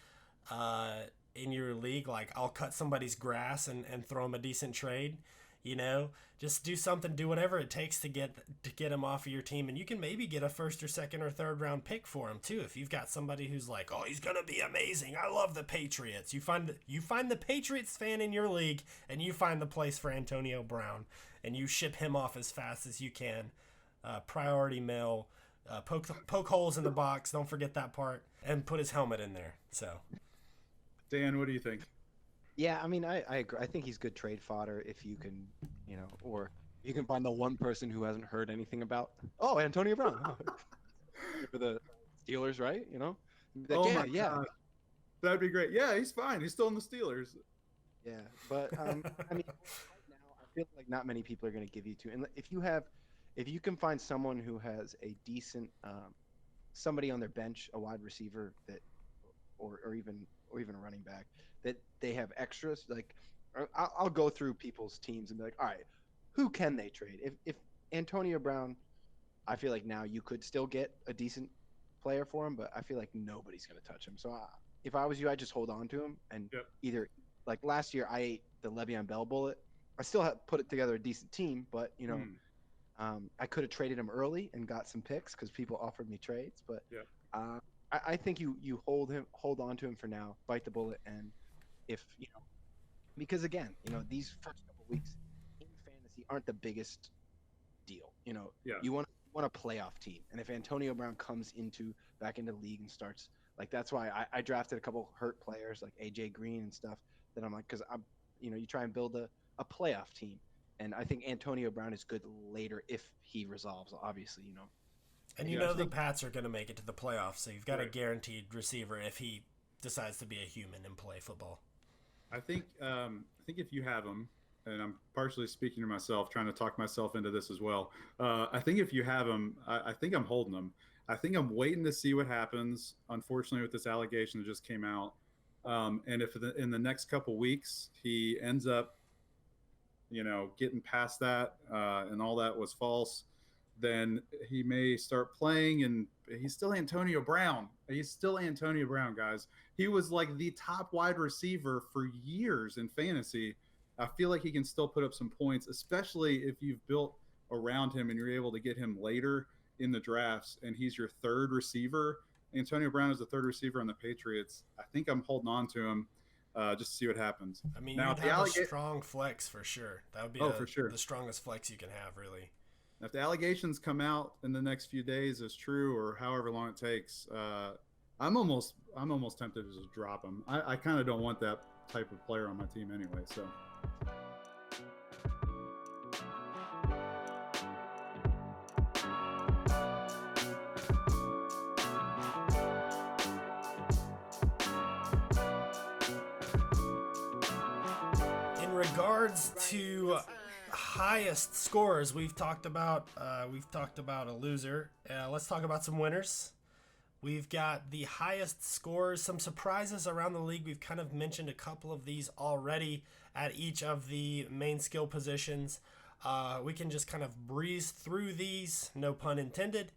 in your league, like I'll cut somebody's grass and throw him a decent trade. Just do something, do whatever it takes to get him off of your team, and you can maybe get a 1st or 2nd or 3rd round pick for him too. If you've got somebody who's like, oh, he's gonna be amazing, I love the Patriots. You find the Patriots fan in your league, and you find the place for Antonio Brown, and you ship him off as fast as you can. Priority mail, poke holes in the box. Don't forget that part, and put his helmet in there. So, Dan, what do you think? Yeah, I mean, I agree. I think he's good trade fodder if you can, or you can find the one person who hasn't heard anything about. Oh, Antonio Brown for the Steelers, right? Like, God. That'd be great. Yeah, he's fine. He's still in the Steelers. Yeah, but I mean, right now I feel like not many people are going to give you to. And if you can find someone who has a decent somebody on their bench, a wide receiver or even a running back, that they have extras, like I'll go through people's teams and be like, all right, who can they trade? If Antonio Brown, I feel like now you could still get a decent player for him, but I feel like nobody's going to touch him. So if I was you, I'd just hold on to him and either, like last year I ate the Le'Veon Bell bullet. I still have put it together a decent team, but I could have traded him early and got some picks because people offered me trades, but I think you hold on to him for now, bite the bullet, and if because again, these first couple weeks in fantasy aren't the biggest deal. Yeah. You want a playoff team, and if Antonio Brown comes back into the league and starts like that's why I drafted a couple hurt players like AJ Green and stuff that I'm like because I'm you try and build a playoff team, and I think Antonio Brown is good later if he resolves. Obviously, And and Yeah, I the think Pats are going to make it to the playoffs, so you've got a right. guaranteed receiver if he decides to be a human and play football. I think if you have him, and I'm partially speaking to myself, trying to talk myself into this as well. I think if you have him, I think I'm holding him. I think I'm waiting to see what happens. Unfortunately, with this allegation that just came out, and if in the next couple weeks he ends up, getting past that, and all that was false, then he may start playing. And he's still Antonio Brown. He's still Antonio Brown, guys. He was like the top wide receiver for years in fantasy. I feel like he can still put up some points, especially if you've built around him and you're able to get him later in the drafts and he's your third receiver. Antonio Brown is the third receiver on the Patriots. I think I'm holding on to him, just to see what happens. I mean, Now, you'd have a strong flex for sure. That would be for sure. the strongest flex you can have, really. If the allegations come out in the next few days as true, or however long it takes, I'm almost tempted to just drop him. I kind of don't want that type of player on my team anyway. So. In regards to highest scores, we've talked about a loser. Let's talk about some winners. We've got the highest scores, some surprises around the league. We've kind of mentioned a couple of these already at each of the main skill positions. We can just kind of breeze through these, no pun intended.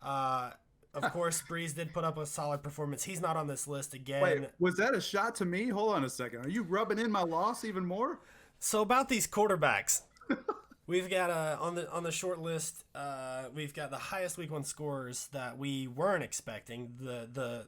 Of course, Breeze did put up a solid performance. He's not on this list again. Wait, was that a shot to me? Hold on a second. Are you rubbing in my loss even more? So about these quarterbacks, we've got on the short list. We've got the highest week 1 scores that we weren't expecting. The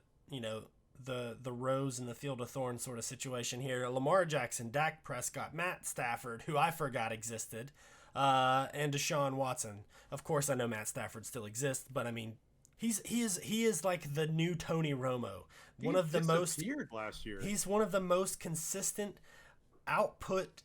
rose in the field of thorns sort of situation here. Lamar Jackson, Dak Prescott, Matt Stafford, who I forgot existed, and Deshaun Watson. Of course, I know Matt Stafford still exists, but I mean, he is like the new Tony Romo. He disappeared last year. He's one of the most consistent output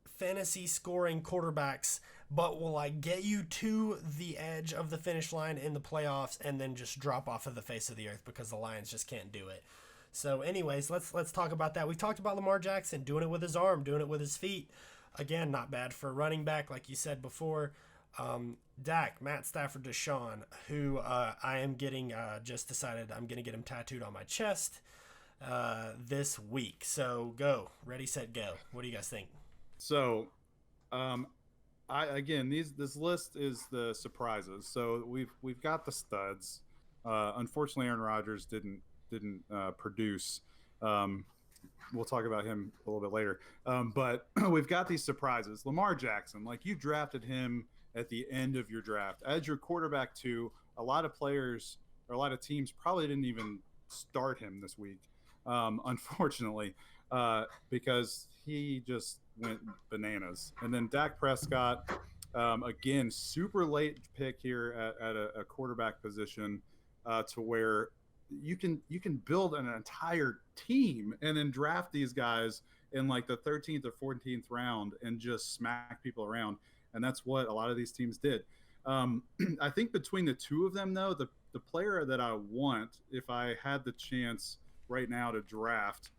fantasy scoring quarterbacks, but will like get you to the edge of the finish line in the playoffs and then just drop off of the face of the earth because the Lions just can't do it. So anyways, let's talk about that. We talked about Lamar Jackson doing it with his arm, doing it with his feet. Again, not bad for a running back, like you said before. Dak, Matt Stafford, Deshaun, who I am getting, just decided I'm going to get him tattooed on my chest this week. So go. Ready, set, go. What do you guys think? So, this list is the surprises. So we've got the studs. Unfortunately, Aaron Rodgers didn't produce. We'll talk about him a little bit later. But we've got these surprises. Lamar Jackson, like you drafted him at the end of your draft as your quarterback too. A lot of players or a lot of teams probably didn't even start him this week, unfortunately, because he just went bananas. And then Dak Prescott, again, super late pick here at a quarterback position, to where you can build an entire team and then draft these guys in like the 13th or 14th round and just smack people around. And that's what a lot of these teams did. I think between the two of them, though, the player that I want, if I had the chance right now to draft,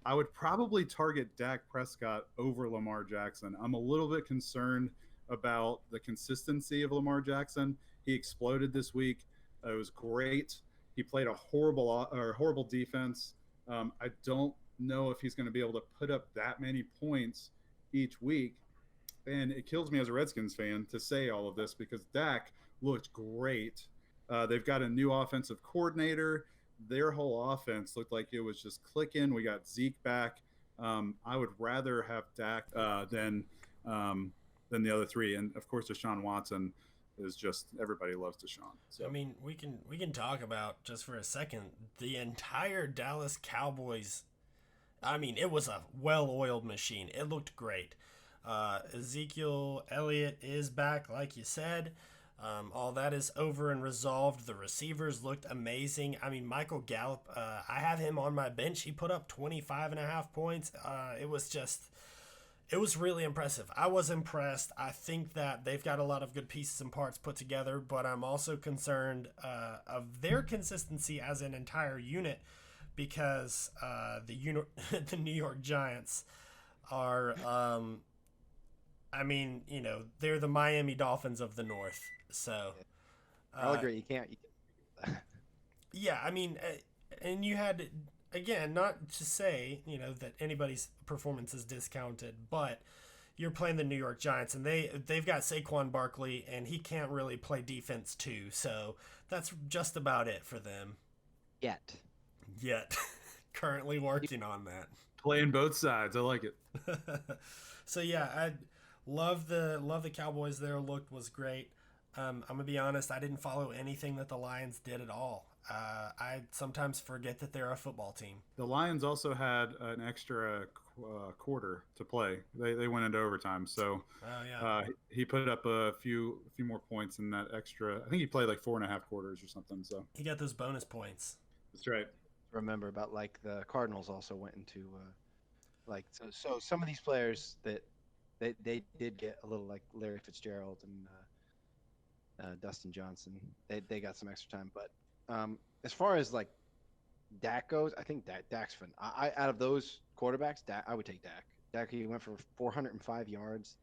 I would probably target Dak Prescott over Lamar Jackson. I'm a little bit concerned about the consistency of Lamar Jackson. He exploded this week. It was great. He played a horrible defense. I don't know if he's going to be able to put up that many points each week. And it kills me as a Redskins fan to say all of this because Dak looked great. They've got a new offensive coordinator. Their whole offense looked like it was just clicking. We got Zeke back. I would rather have Dak than the other three. And, of course, Deshaun Watson. is just everybody loves Deshaun. So I mean, we can talk about just for a second the entire Dallas Cowboys. I mean, it was a well-oiled machine. It looked great. Ezekiel Elliott is back, like you said. All that is over and resolved. The receivers looked amazing. I mean, Michael Gallup, I have him on my bench. He put up 25.5 points. It was really impressive. I was impressed. I think that they've got a lot of good pieces and parts put together, but I'm also concerned of their consistency as an entire unit because the New York Giants are, they're the Miami Dolphins of the North. So I'll agree. You can't. yeah, I mean, and you had, again, not to say, that anybody's performance is discounted, but you're playing the New York Giants, and they've got Saquon Barkley, and he can't really play defense too, so that's just about it for them. Yet. Currently working on that. playing both sides. I like it. So yeah, I love the Cowboys. Their look was great. I'm gonna be honest, I didn't follow anything that the Lions did at all. I sometimes forget that they're a football team. The Lions also had an extra quarter to play. They went into overtime, so he put up a few more points in that extra. I think he played like 4.5 quarters or something. So he got those bonus points. That's right. Remember about like the Cardinals also went into so some of these players that they did get a little like Larry Fitzgerald and Dustin Johnson. They got some extra time, but as far as like Dak goes, I think Dak's fun. I out of those quarterbacks, I would take Dak. Dak, he went for 405 yards.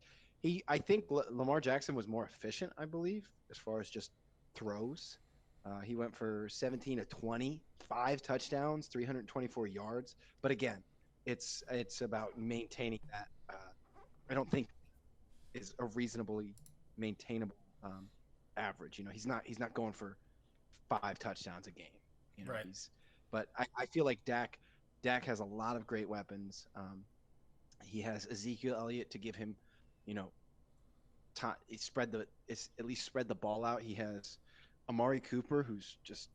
I think Lamar Jackson was more efficient, I believe, as far as just throws. He went for 17 to 20, 5 touchdowns, 324 yards. But again, it's about maintaining that. I don't think is a reasonably maintainable average. He's not going for 5 touchdowns a game. Right. But I feel like Dak has a lot of great weapons. He has Ezekiel Elliott to give him, at least spread the ball out. He has Amari Cooper, who's just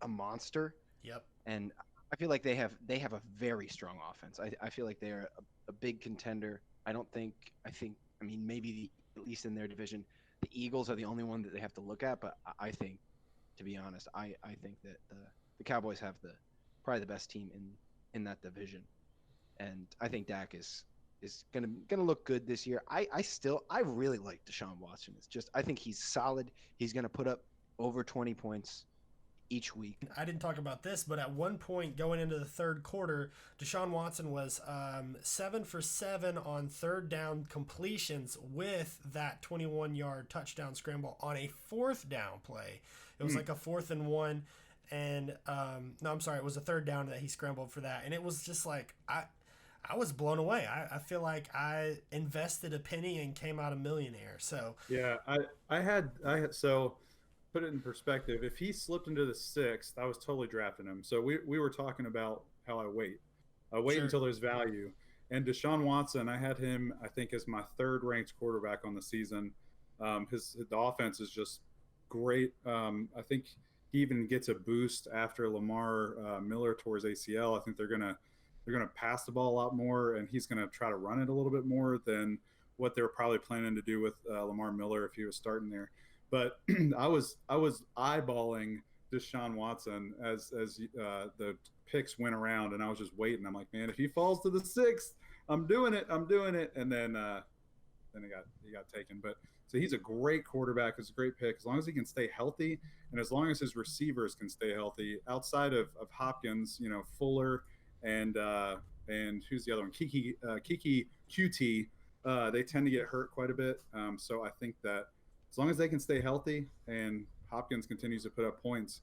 a monster. Yep. And I feel like they have a very strong offense. I feel like they are a big contender. I think maybe at least in their division, the Eagles are the only one that they have to look at. But I think, to be honest, I think that the Cowboys have probably the best team in that division, and I think Dak is gonna look good this year. I really like Deshaun Watson. I think he's solid. He's gonna put up over 20 points each week. I didn't talk about this, but at one point going into the third quarter, Deshaun Watson was 7 for 7 on third down completions with that 21-yard touchdown scramble on a fourth down play. It was like a 4th and 1, and no, I'm sorry, it was a third down that he scrambled for that, and it was just like I was blown away. I feel like I invested a penny and came out a millionaire. So yeah, I had so. Put it in perspective. If he slipped into the 6th, I was totally drafting him. So we were talking about how I wait Sure. until there's value. And Deshaun Watson, I had him, I think, as my 3rd ranked quarterback on the season. The offense is just great. I think he even gets a boost after Lamar Miller tore his ACL. I think they're gonna pass the ball a lot more, and he's gonna try to run it a little bit more than what they were probably planning to do with Lamar Miller if he was starting there. But I was eyeballing Deshaun Watson as the picks went around, and I was just waiting. I'm like, man, if he falls to the 6th, I'm doing it. And then he got taken. But so he's a great quarterback. It's a great pick as long as he can stay healthy, and as long as his receivers can stay healthy. Outside of Hopkins, Fuller and who's the other one? Kiki QT. They tend to get hurt quite a bit. So I think that as long as they can stay healthy and Hopkins continues to put up points,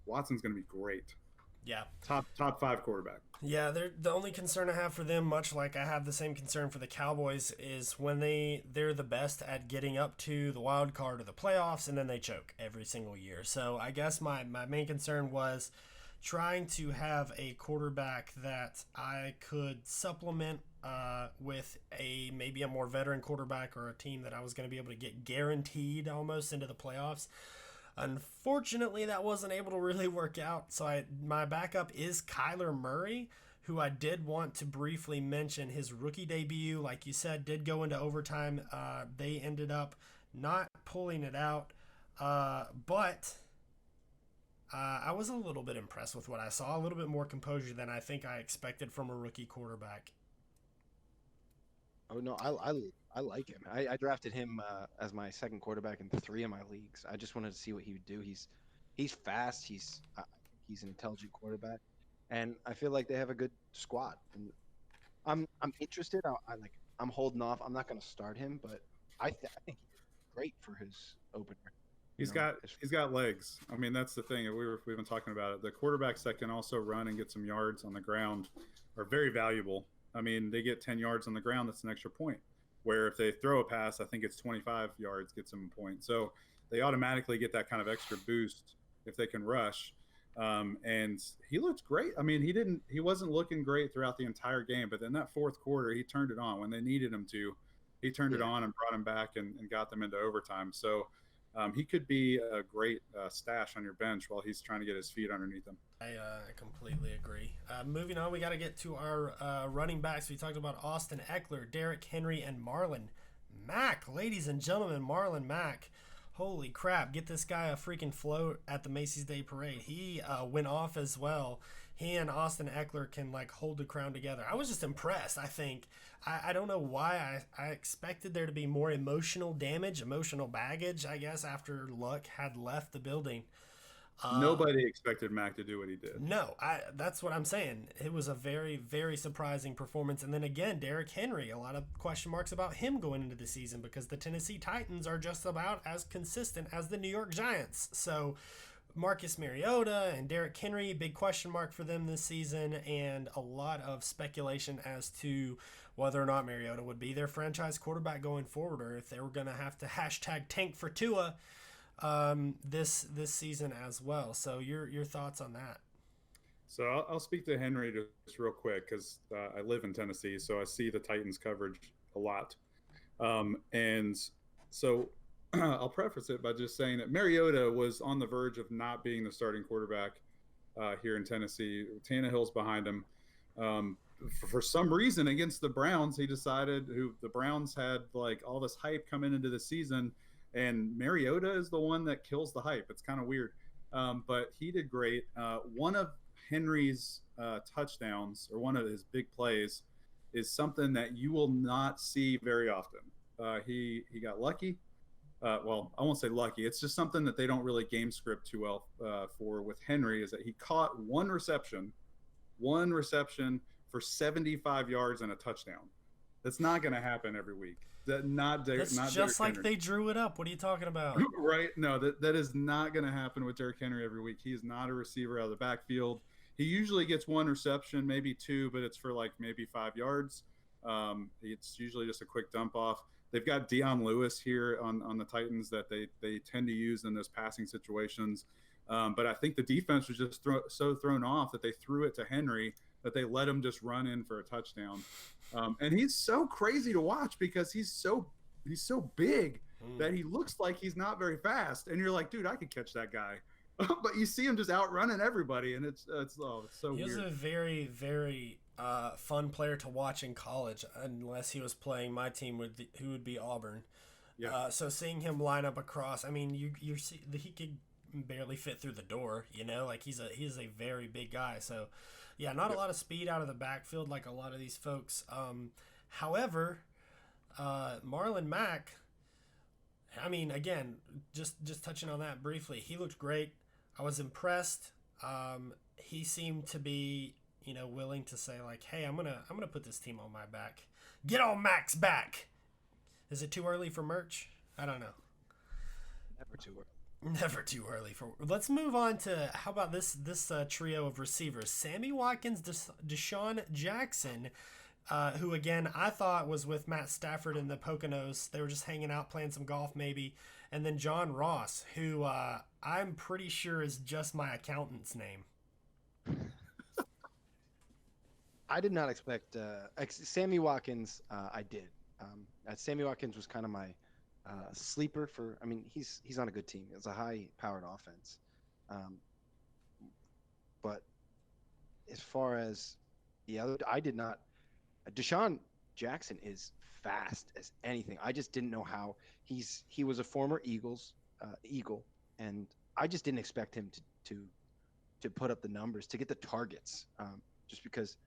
Watson's going to be great. Yeah. Top 5 quarterback. Yeah, the only concern I have for them, much like I have the same concern for the Cowboys, is when they're the best at getting up to the wild card or the playoffs, and then they choke every single year. So I guess my main concern was trying to have a quarterback that I could supplement with maybe a more veteran quarterback or a team that I was going to be able to get guaranteed almost into the playoffs. Unfortunately, that wasn't able to really work out. So my backup is Kyler Murray, who I did want to briefly mention. His rookie debut, like you said, did go into overtime. They ended up not pulling it out, but I was a little bit impressed with what I saw. A little bit more composure than I think I expected from a rookie quarterback. Oh no, I like him. I drafted him as my second quarterback in 3 of my leagues. I just wanted to see what he would do. He's fast. He's an intelligent quarterback, and I feel like they have a good squad. And I'm interested. I'm holding off. I'm not going to start him, but I think he's great for his opener. He's got legs. I mean, that's the thing. We've been talking about it. The quarterbacks that can also run and get some yards on the ground are very valuable. I mean, they get 10 yards on the ground. That's an extra point. Where if they throw a pass, I think it's 25 yards gets them a point. So they automatically get that kind of extra boost if they can rush. And he looked great. I mean, he wasn't looking great throughout the entire game, but then that fourth quarter, he turned it on when they needed him to. He turned it on and brought him back and got them into overtime. So he could be a great stash on your bench while he's trying to get his feet underneath him. I completely agree. Moving on, we got to get to our running backs. We talked about Austin Eckler, Derrick Henry, and Marlon Mack. Ladies and gentlemen, Marlon Mack. Holy crap, get this guy a freaking float at the Macy's Day Parade. He went off as well. He and Austin Eckler can hold the crown together. I was just impressed, I think. I don't know why. I expected there to be more emotional damage, emotional baggage, I guess, after Luck had left the building. Nobody expected Mac to do what he did. No, that's what I'm saying. It was a very, very surprising performance. And then again, Derrick Henry, a lot of question marks about him going into the season because the Tennessee Titans are just about as consistent as the New York Giants. So Marcus Mariota and Derrick Henry, big question mark for them this season, and a lot of speculation as to whether or not Mariota would be their franchise quarterback going forward, or if they were going to have to hashtag tank for Tua this season as well. So your thoughts on that? So I'll speak to Henry just real quick because I live in Tennessee, so I see the Titans coverage a lot. And so I'll preface it by just saying that Mariota was on the verge of not being the starting quarterback here in Tennessee. Tannehill's behind him. For some reason against the Browns, he decided the Browns had all this hype coming into the season, and Mariota is the one that kills the hype. It's kind of weird. But he did great. One of Henry's touchdowns, or one of his big plays, is something that you will not see very often. He got lucky. Well, I won't say lucky. It's just something that they don't really game script too well for with Henry, is that he caught one reception for 75 yards and a touchdown. That's not going to happen every week. That's just like Henry. They drew it up. What are you talking about? Right? No, that is not going to happen with Derrick Henry every week. He is not a receiver out of the backfield. He usually gets one reception, maybe two, but it's for maybe 5 yards. It's usually just a quick dump off. They've got Dion Lewis here on the Titans that they tend to use in those passing situations. But I think the defense was just so thrown off that they threw it to Henry, that they let him just run in for a touchdown. And he's so crazy to watch because he's so big that he looks like he's not very fast. And you're like, dude, I could catch that guy. But you see him just outrunning everybody, and it's so weird. He was a very, very fun player to watch in college, unless he was playing my team, who would be Auburn. Yeah. So seeing him line up across, I mean, you see he could barely fit through the door. He's a very big guy. So yeah, not a lot of speed out of the backfield like a lot of these folks. However, Marlon Mack, I mean, again, just touching on that briefly, he looked great. I was impressed. He seemed to be, willing to say hey, I'm gonna put this team on my back. Get on Mack's back. Is it too early for merch? I don't know. Never too early. Never too early for. Let's move on to how about this trio of receivers: Sammy Watkins, Deshaun Jackson, who again I thought was with Matt Stafford in the Poconos. They were just hanging out, playing some golf maybe, and then John Ross, who I'm pretty sure is just my accountant's name. I did not expect Sammy Watkins. I did. Sammy Watkins was kind of my sleeper for. I mean, he's on a good team. It's a high-powered offense, um, but as far as the other, I did not. Deshaun Jackson is fast as anything. I just didn't know how he was a former Eagle, and I just didn't expect him to put up the numbers, to get the targets, just because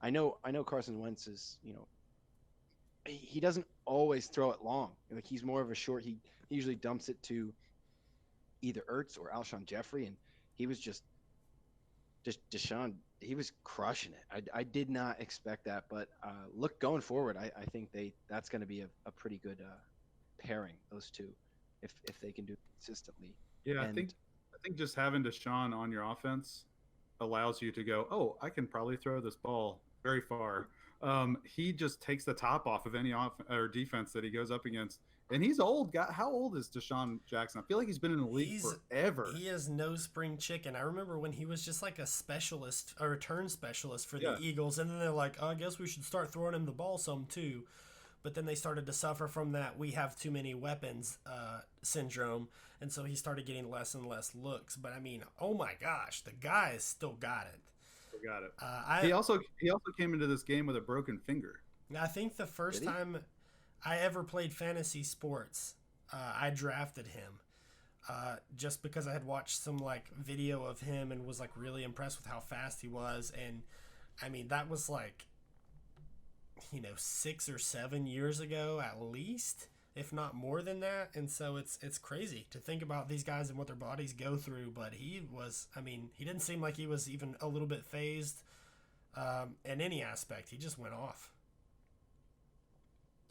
I know Carson Wentz is, he doesn't always throw it long. Like, he's more of a short. He usually dumps it to either Ertz or Alshon Jeffrey, and he was just Deshaun. He was crushing it. I did not expect that, but look, going forward, I think that's going to be a pretty good pairing, those two, if they can do it consistently. Yeah, I think just having Deshaun on your offense allows you to go, oh, I can probably throw this ball very far. He just takes the top off of any or defense that he goes up against. And he's old. How old is Deshaun Jackson? I feel like he's been in the league forever. He is no spring chicken. I remember when he was just like a specialist, a return specialist for the Eagles. And then they're like, oh, I guess we should start throwing him the ball some too. But then they started to suffer from that we have too many weapons syndrome. And so he started getting less and less looks. But I mean, oh my gosh, the guy has still got it. Got it. He also came into this game with a broken finger. I think the first time I ever played fantasy sports, I drafted him just because I had watched some like video of him and was like really impressed with how fast he was. And I mean, that was like, 6 or 7 years ago at least, if not more than that. And so it's crazy to think about these guys and what their bodies go through. But he didn't seem like he was even a little bit phased in any aspect. He just went off.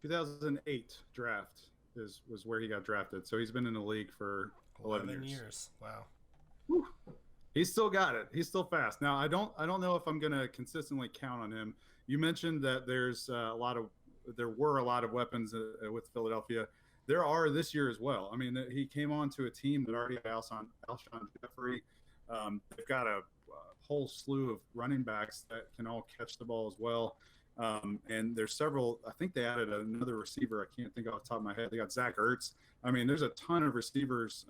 2008 draft was where he got drafted. So he's been in the league for 11 years. Wow. Whew. He's still got it. He's still fast. Now, I don't know if I'm going to consistently count on him. You mentioned that there were a lot of weapons with Philadelphia. There are this year as well. I mean, he came on to a team that already had Alshon Jeffrey. They've got a whole slew of running backs that can all catch the ball as well. And there's several. I think they added another receiver. I can't think off the top of my head. They got Zach Ertz. I mean, there's a ton of receivers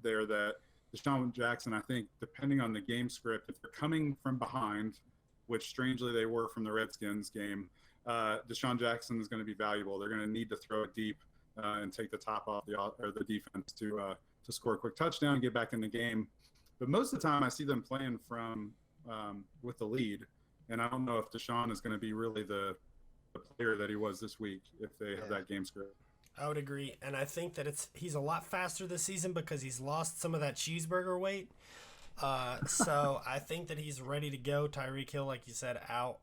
there that Deshaun Jackson, I think, depending on the game script, if they're coming from behind, which strangely they were from the Redskins game, Deshaun Jackson is going to be valuable. They're going to need to throw it deep and take the top off the defense to score a quick touchdown and get back in the game. But most of the time, I see them playing from with the lead, and I don't know if Deshaun is going to be really the player that he was this week if they have that game script. I would agree, and I think that he's a lot faster this season because he's lost some of that cheeseburger weight. So I think that he's ready to go. Tyreek Hill, like you said, out.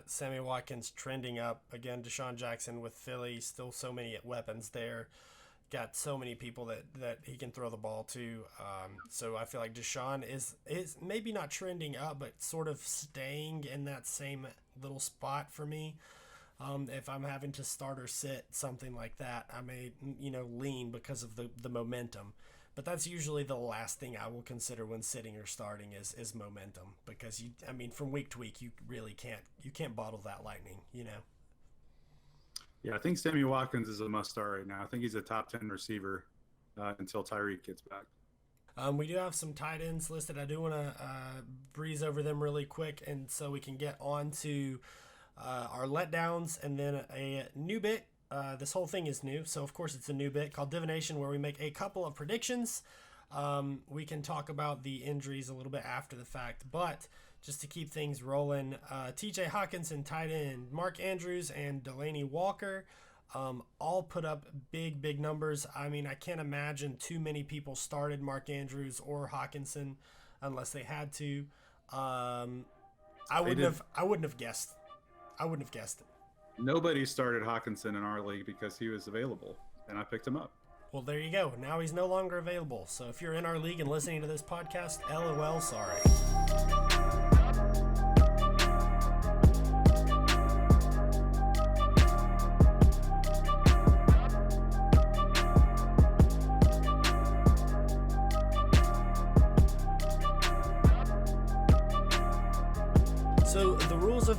Sammy Watkins trending up. Again, Deshaun Jackson with Philly, still so many weapons there. Got so many people that he can throw the ball to. So I feel like Deshaun is maybe not trending up, but sort of staying in that same little spot for me. If I'm having to start or sit, something like that, I may, lean because of the momentum. But that's usually the last thing I will consider when sitting or starting is momentum, because from week to week you really can't bottle that lightning, Yeah, I think Sammy Watkins is a must start right now. I think he's a top 10 receiver until Tyreek gets back. We do have some tight ends listed. I do want to breeze over them really quick, and so we can get on to our letdowns and then a new bit. This whole thing is new, so of course it's a new bit called Divination, where we make a couple of predictions. We can talk about the injuries a little bit after the fact, but just to keep things rolling, TJ Hawkinson, tight end, Mark Andrews, and Delaney Walker all put up big numbers. I mean, I can't imagine too many people started Mark Andrews or Hawkinson unless they had to. I wouldn't have guessed. I wouldn't have guessed it. Nobody started Hawkinson in our league because he was available, and I picked him up. Well, there you go. Now he's no longer available. So if you're in our league and listening to this podcast, LOL, sorry.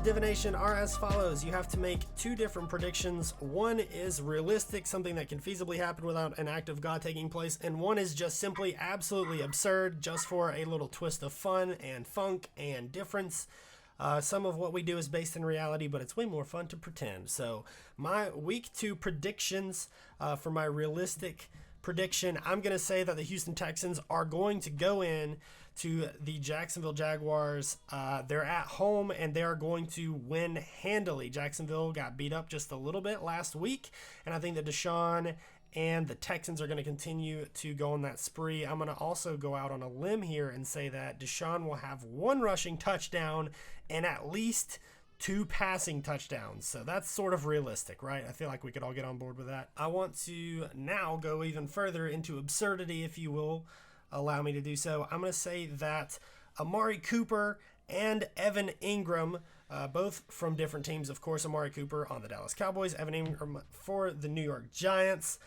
divination are as follows. You have to make 2 different predictions. One is realistic, something that can feasibly happen without an act of God taking place, and one is just simply absolutely absurd, just for a little twist of fun and funk and difference. Some of what we do is based in reality, but it's way more fun to pretend. So my week 2 predictions for my realistic prediction, I'm going to say that the Houston Texans are going to go in to the Jacksonville Jaguars. They're at home and they are going to win handily. Jacksonville got beat up just a little bit last week, and I think that Deshaun and the Texans are going to continue to go on that spree. I'm going to also go out on a limb here and say that Deshaun will have 1 rushing touchdown and at least 2 passing touchdowns. So that's sort of realistic, right? I feel like we could all get on board with that. I want to now go even further into absurdity, if you will allow me to do so. I'm going to say that Amari Cooper and Evan Ingram, both from different teams, of course. Amari Cooper on the Dallas Cowboys, Evan Ingram for the New York Giants.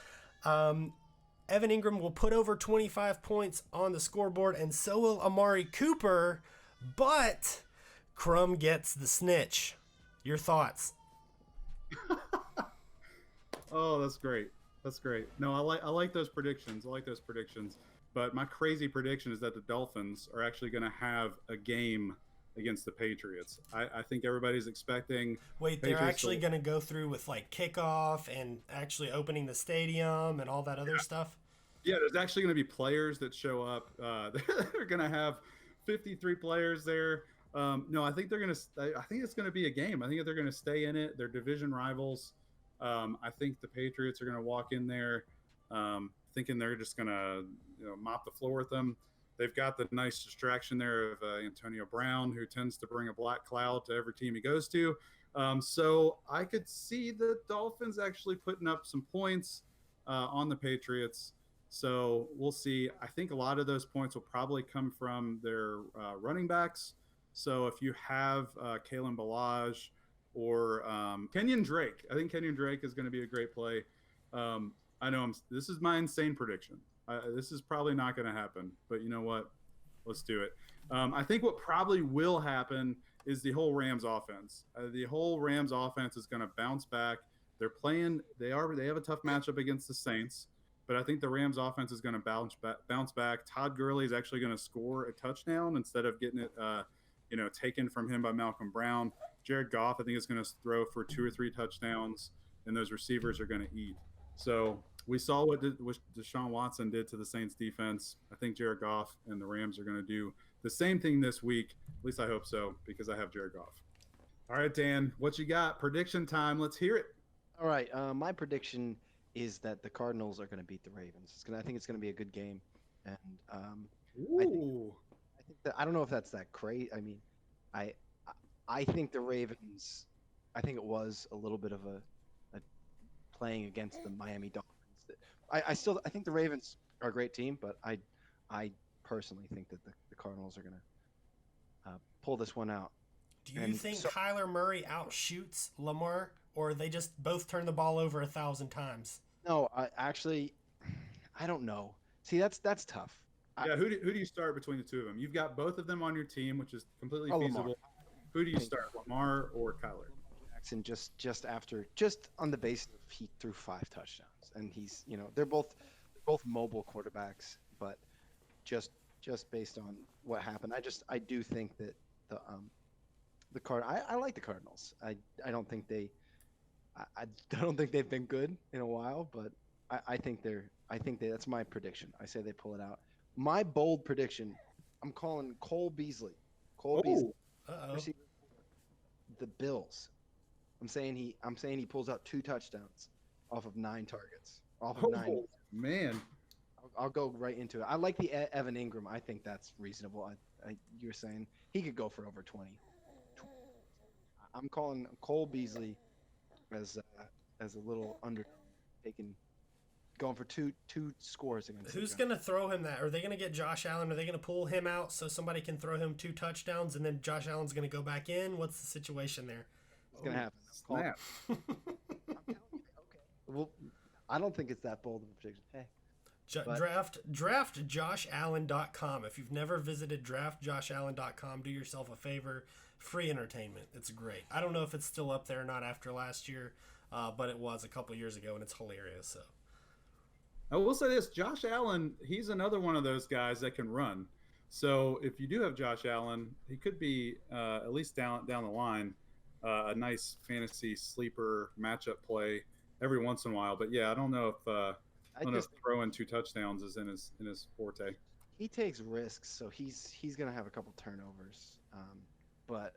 Evan Ingram will put over 25 points on the scoreboard, and so will Amari Cooper, but Crumb gets the snitch. Your thoughts? Oh, that's great. That's great. No, I like those predictions. But my crazy prediction is that the Dolphins are actually going to have a game against the Patriots. I think everybody's expecting. Wait, they're actually going to go through with like kickoff and actually opening the stadium and all that other stuff? Yeah, there's actually going to be players that show up. They're going to have 53 players there. No, I think they're going to. I think it's going to be a game. I think they're going to stay in it. They're division rivals. I think the Patriots are going to walk in there thinking they're just going to mop the floor with them. They've got the nice distraction there of Antonio Brown, who tends to bring a black cloud to every team he goes to. So I could see the Dolphins actually putting up some points on the Patriots. So we'll see. I think a lot of those points will probably come from their running backs. So if you have Kalen Ballage or Kenyon Drake, I think Kenyon Drake is going to be a great play. I know this is my insane prediction. This is probably not going to happen, but you know what? Let's do it. I think what probably will happen is the whole Rams offense. The whole Rams offense is going to bounce back. They have a tough matchup against the Saints, but I think the Rams offense is going to bounce back. Todd Gurley is actually going to score a touchdown instead of getting it taken from him by Malcolm Brown. Jared Goff, I think, is going to throw for 2 or 3 touchdowns, and those receivers are going to eat. So we saw what Deshaun Watson did to the Saints defense. I think Jared Goff and the Rams are going to do the same thing this week. At least I hope so, because I have Jared Goff. All right, Dan, what you got? Prediction time. Let's hear it. All right. My prediction is that the Cardinals are going to beat the Ravens. I think it's going to be a good game. And I think that, I don't know if that's that crazy. I mean, I think the Ravens, I think it was a little bit of a playing against the Miami Dolphins. I think the Ravens are a great team, but I personally think that the Cardinals are going to pull this one out. Do you think Kyler Murray outshoots Lamar, or they just both turn the ball over 1,000 times? No, actually, I don't know. See, that's tough. Yeah, who do you start between the two of them? You've got both of them on your team, which is completely feasible. Lamar. Who do you start, Lamar or Kyler? Jackson, just on the basis of he threw 5 touchdowns, and he's they're both mobile quarterbacks, but just based on what happened, I do think that I like the Cardinals. I don't think they've been good in a while, but I think that's my prediction. I say they pull it out. My bold prediction, I'm calling Cole Beasley. Beasley. Uh-oh. The Bills. I'm saying he pulls out 2 touchdowns off of 9 targets. Man. I'll go right into it. I like the Evan Ingram. I think that's reasonable. You're saying he could go for over 20. I'm calling Cole Beasley as a little under going for two scores against. Who's going to throw him that? Are they going to get Josh Allen? Are they going to pull him out so somebody can throw him 2 touchdowns and then Josh Allen's going to go back in? What's the situation there? It's going to happen. Snap. I'm telling you, okay. Well, I don't think it's that bold of a prediction. Hey. But Draft JoshAllen.com. If you've never visited draftjoshallen.com, do yourself a favor. Free entertainment. It's great. I don't know if it's still up there or not after last year, but it was a couple years ago, and it's hilarious. So I will say this: Josh Allen, he's another one of those guys that can run. So if you do have Josh Allen, he could be at least down the line a nice fantasy sleeper matchup play every once in a while. But yeah, I don't know if throwing 2 touchdowns is in his forte. he takes risks, so he's gonna have a couple turnovers. But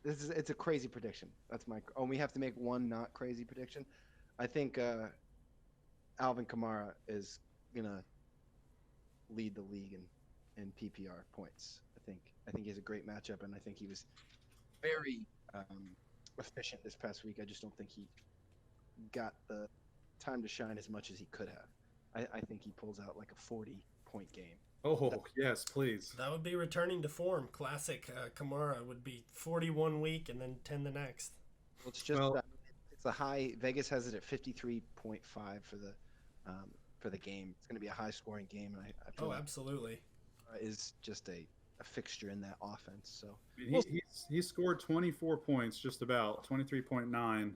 it's a crazy prediction. That's my. Oh, we have to make one not crazy prediction. I think Alvin Kamara is gonna lead the league in PPR points. I think he has a great matchup, and I think he was very efficient this past week. I just don't think he got the time to shine as much as he could have. I think he pulls out like a 40-point game. Oh, yes, please. that would be returning to form. Classic Kamara would be 41 week and then 10 the next. Well, it's just it's a high. Vegas has it at 53.5 for the game. It's going to be a high-scoring game, and I feel like absolutely. Is just a fixture in that offense. So he scored 24 points, just about 23.9,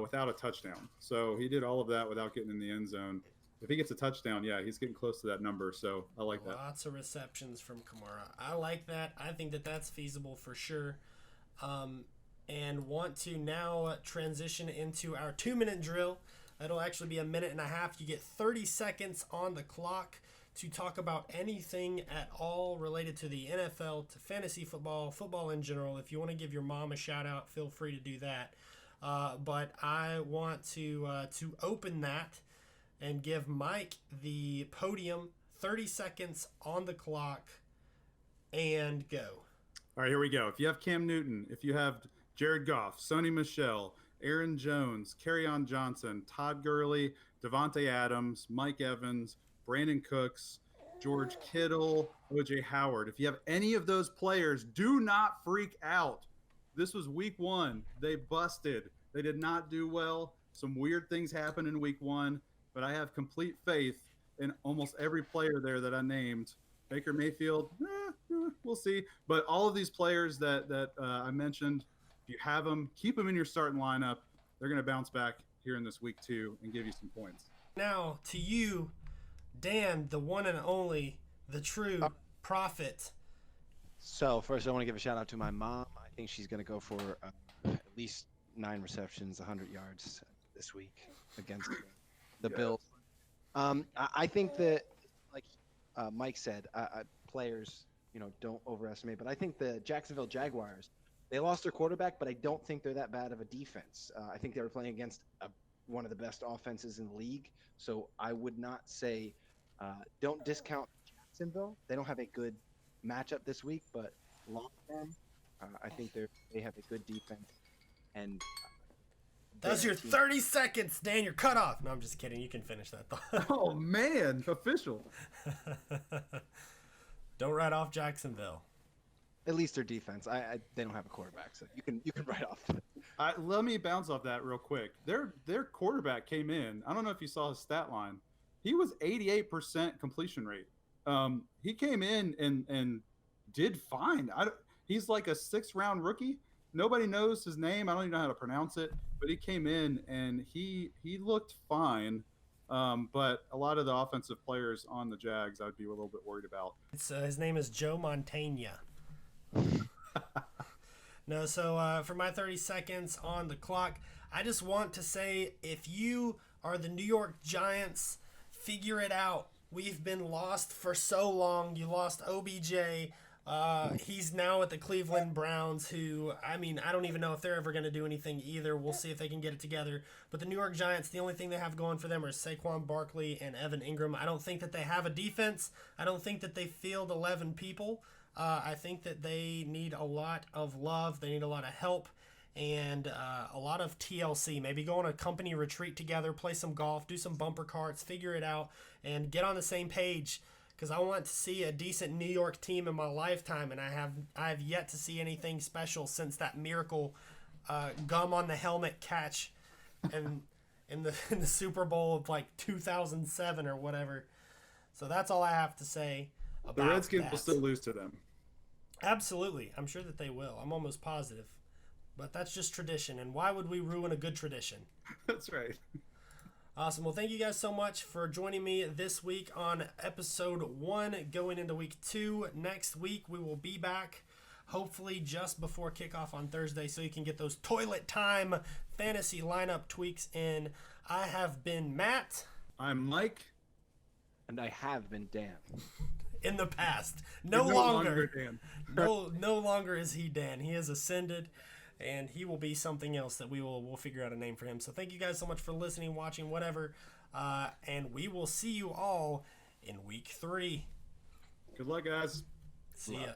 without a touchdown. So he did all of that without getting in the end zone. If he gets a touchdown, yeah, he's getting close to that number. So I like that. Lots of receptions from Kamara. I like that. I think that that's feasible for sure. And want to now transition into our 2-minute drill. It'll actually be a minute and a half. You get 30 seconds on the clock to talk about anything at all related to the NFL, to fantasy football, football in general. If you want to give your mom a shout out, feel free to do that. But I want to open that and give Mike the podium. 30 seconds on the clock, and go. All right, here we go. If you have Cam Newton, if you have Jared Goff, Sony Michel, Aaron Jones, Kerryon Johnson, Todd Gurley, Devontae Adams, Mike Evans, Brandon Cooks, George Kittle, OJ Howard. If you have any of those players, do not freak out. This was week 1. They busted. They did not do well. Some weird things happened in week 1, but I have complete faith in almost every player there that I named. Baker Mayfield, we'll see. But all of these players that I mentioned, if you have them, keep them in your starting lineup. They're going to bounce back here in this week 2 and give you some points. Now, to you, Dan, the one and only, the true prophet. So first, I want to give a shout out to my mom. I think she's going to go for at least 9 receptions, 100 yards this week against the Bills. I think that, like Mike said, players, don't overestimate. But I think the Jacksonville Jaguars, they lost their quarterback, but I don't think they're that bad of a defense. I think they were playing against one of the best offenses in the league. So I would not say don't discount Jacksonville. They don't have a good matchup this week, but long term, I think they have a good defense. And that's your 30 seconds, Dan. You're cut off. No, I'm just kidding. You can finish that thought. Oh, man. Official. Don't write off Jacksonville. At least their defense. They don't have a quarterback, so you can write off. Let me bounce off that real quick. Their quarterback came in. I don't know if you saw his stat line. He was 88% completion rate. He came in and did fine. He's like a 6th-round rookie. Nobody knows his name. I don't even know how to pronounce it. But he came in and he looked fine. But a lot of the offensive players on the Jags, I'd be a little bit worried about. His name is Joe Montana. No, so for my 30 seconds on the clock, I just want to say, if you are the New York Giants, figure it out. We've been lost for so long. You lost OBJ. He's now at the Cleveland Browns, who, I don't even know if they're ever going to do anything either. We'll see if they can get it together. But the New York Giants, the only thing they have going for them are Saquon Barkley and Evan Ingram. I don't think that they have a defense. I don't think that they field 11 people. I think that they need a lot of love. They need a lot of help and a lot of TLC. Maybe go on a company retreat together, play some golf, do some bumper carts, figure it out, and get on the same page. Because I want to see a decent New York team in my lifetime, and I have yet to see anything special since that miracle gum on the helmet catch, and in the Super Bowl of like 2007 or whatever. So that's all I have to say about The Redskins that. will still lose to them. Absolutely. I'm sure that they will. I'm almost positive. But that's just tradition, and why would we ruin a good tradition? That's right. Awesome. Well, thank you guys so much for joining me this week on episode 1 going into week 2. Next week, we will be back hopefully just before kickoff on Thursday so you can get those toilet time fantasy lineup tweaks in. I have been Matt. I'm Mike. And I have been Dan. In the past. No longer Dan. No longer is he Dan. He has ascended, and he will be something else that we'll figure out a name for him. So thank you guys so much for listening, watching, whatever. And we will see you all in week 3. Good luck, guys. See ya.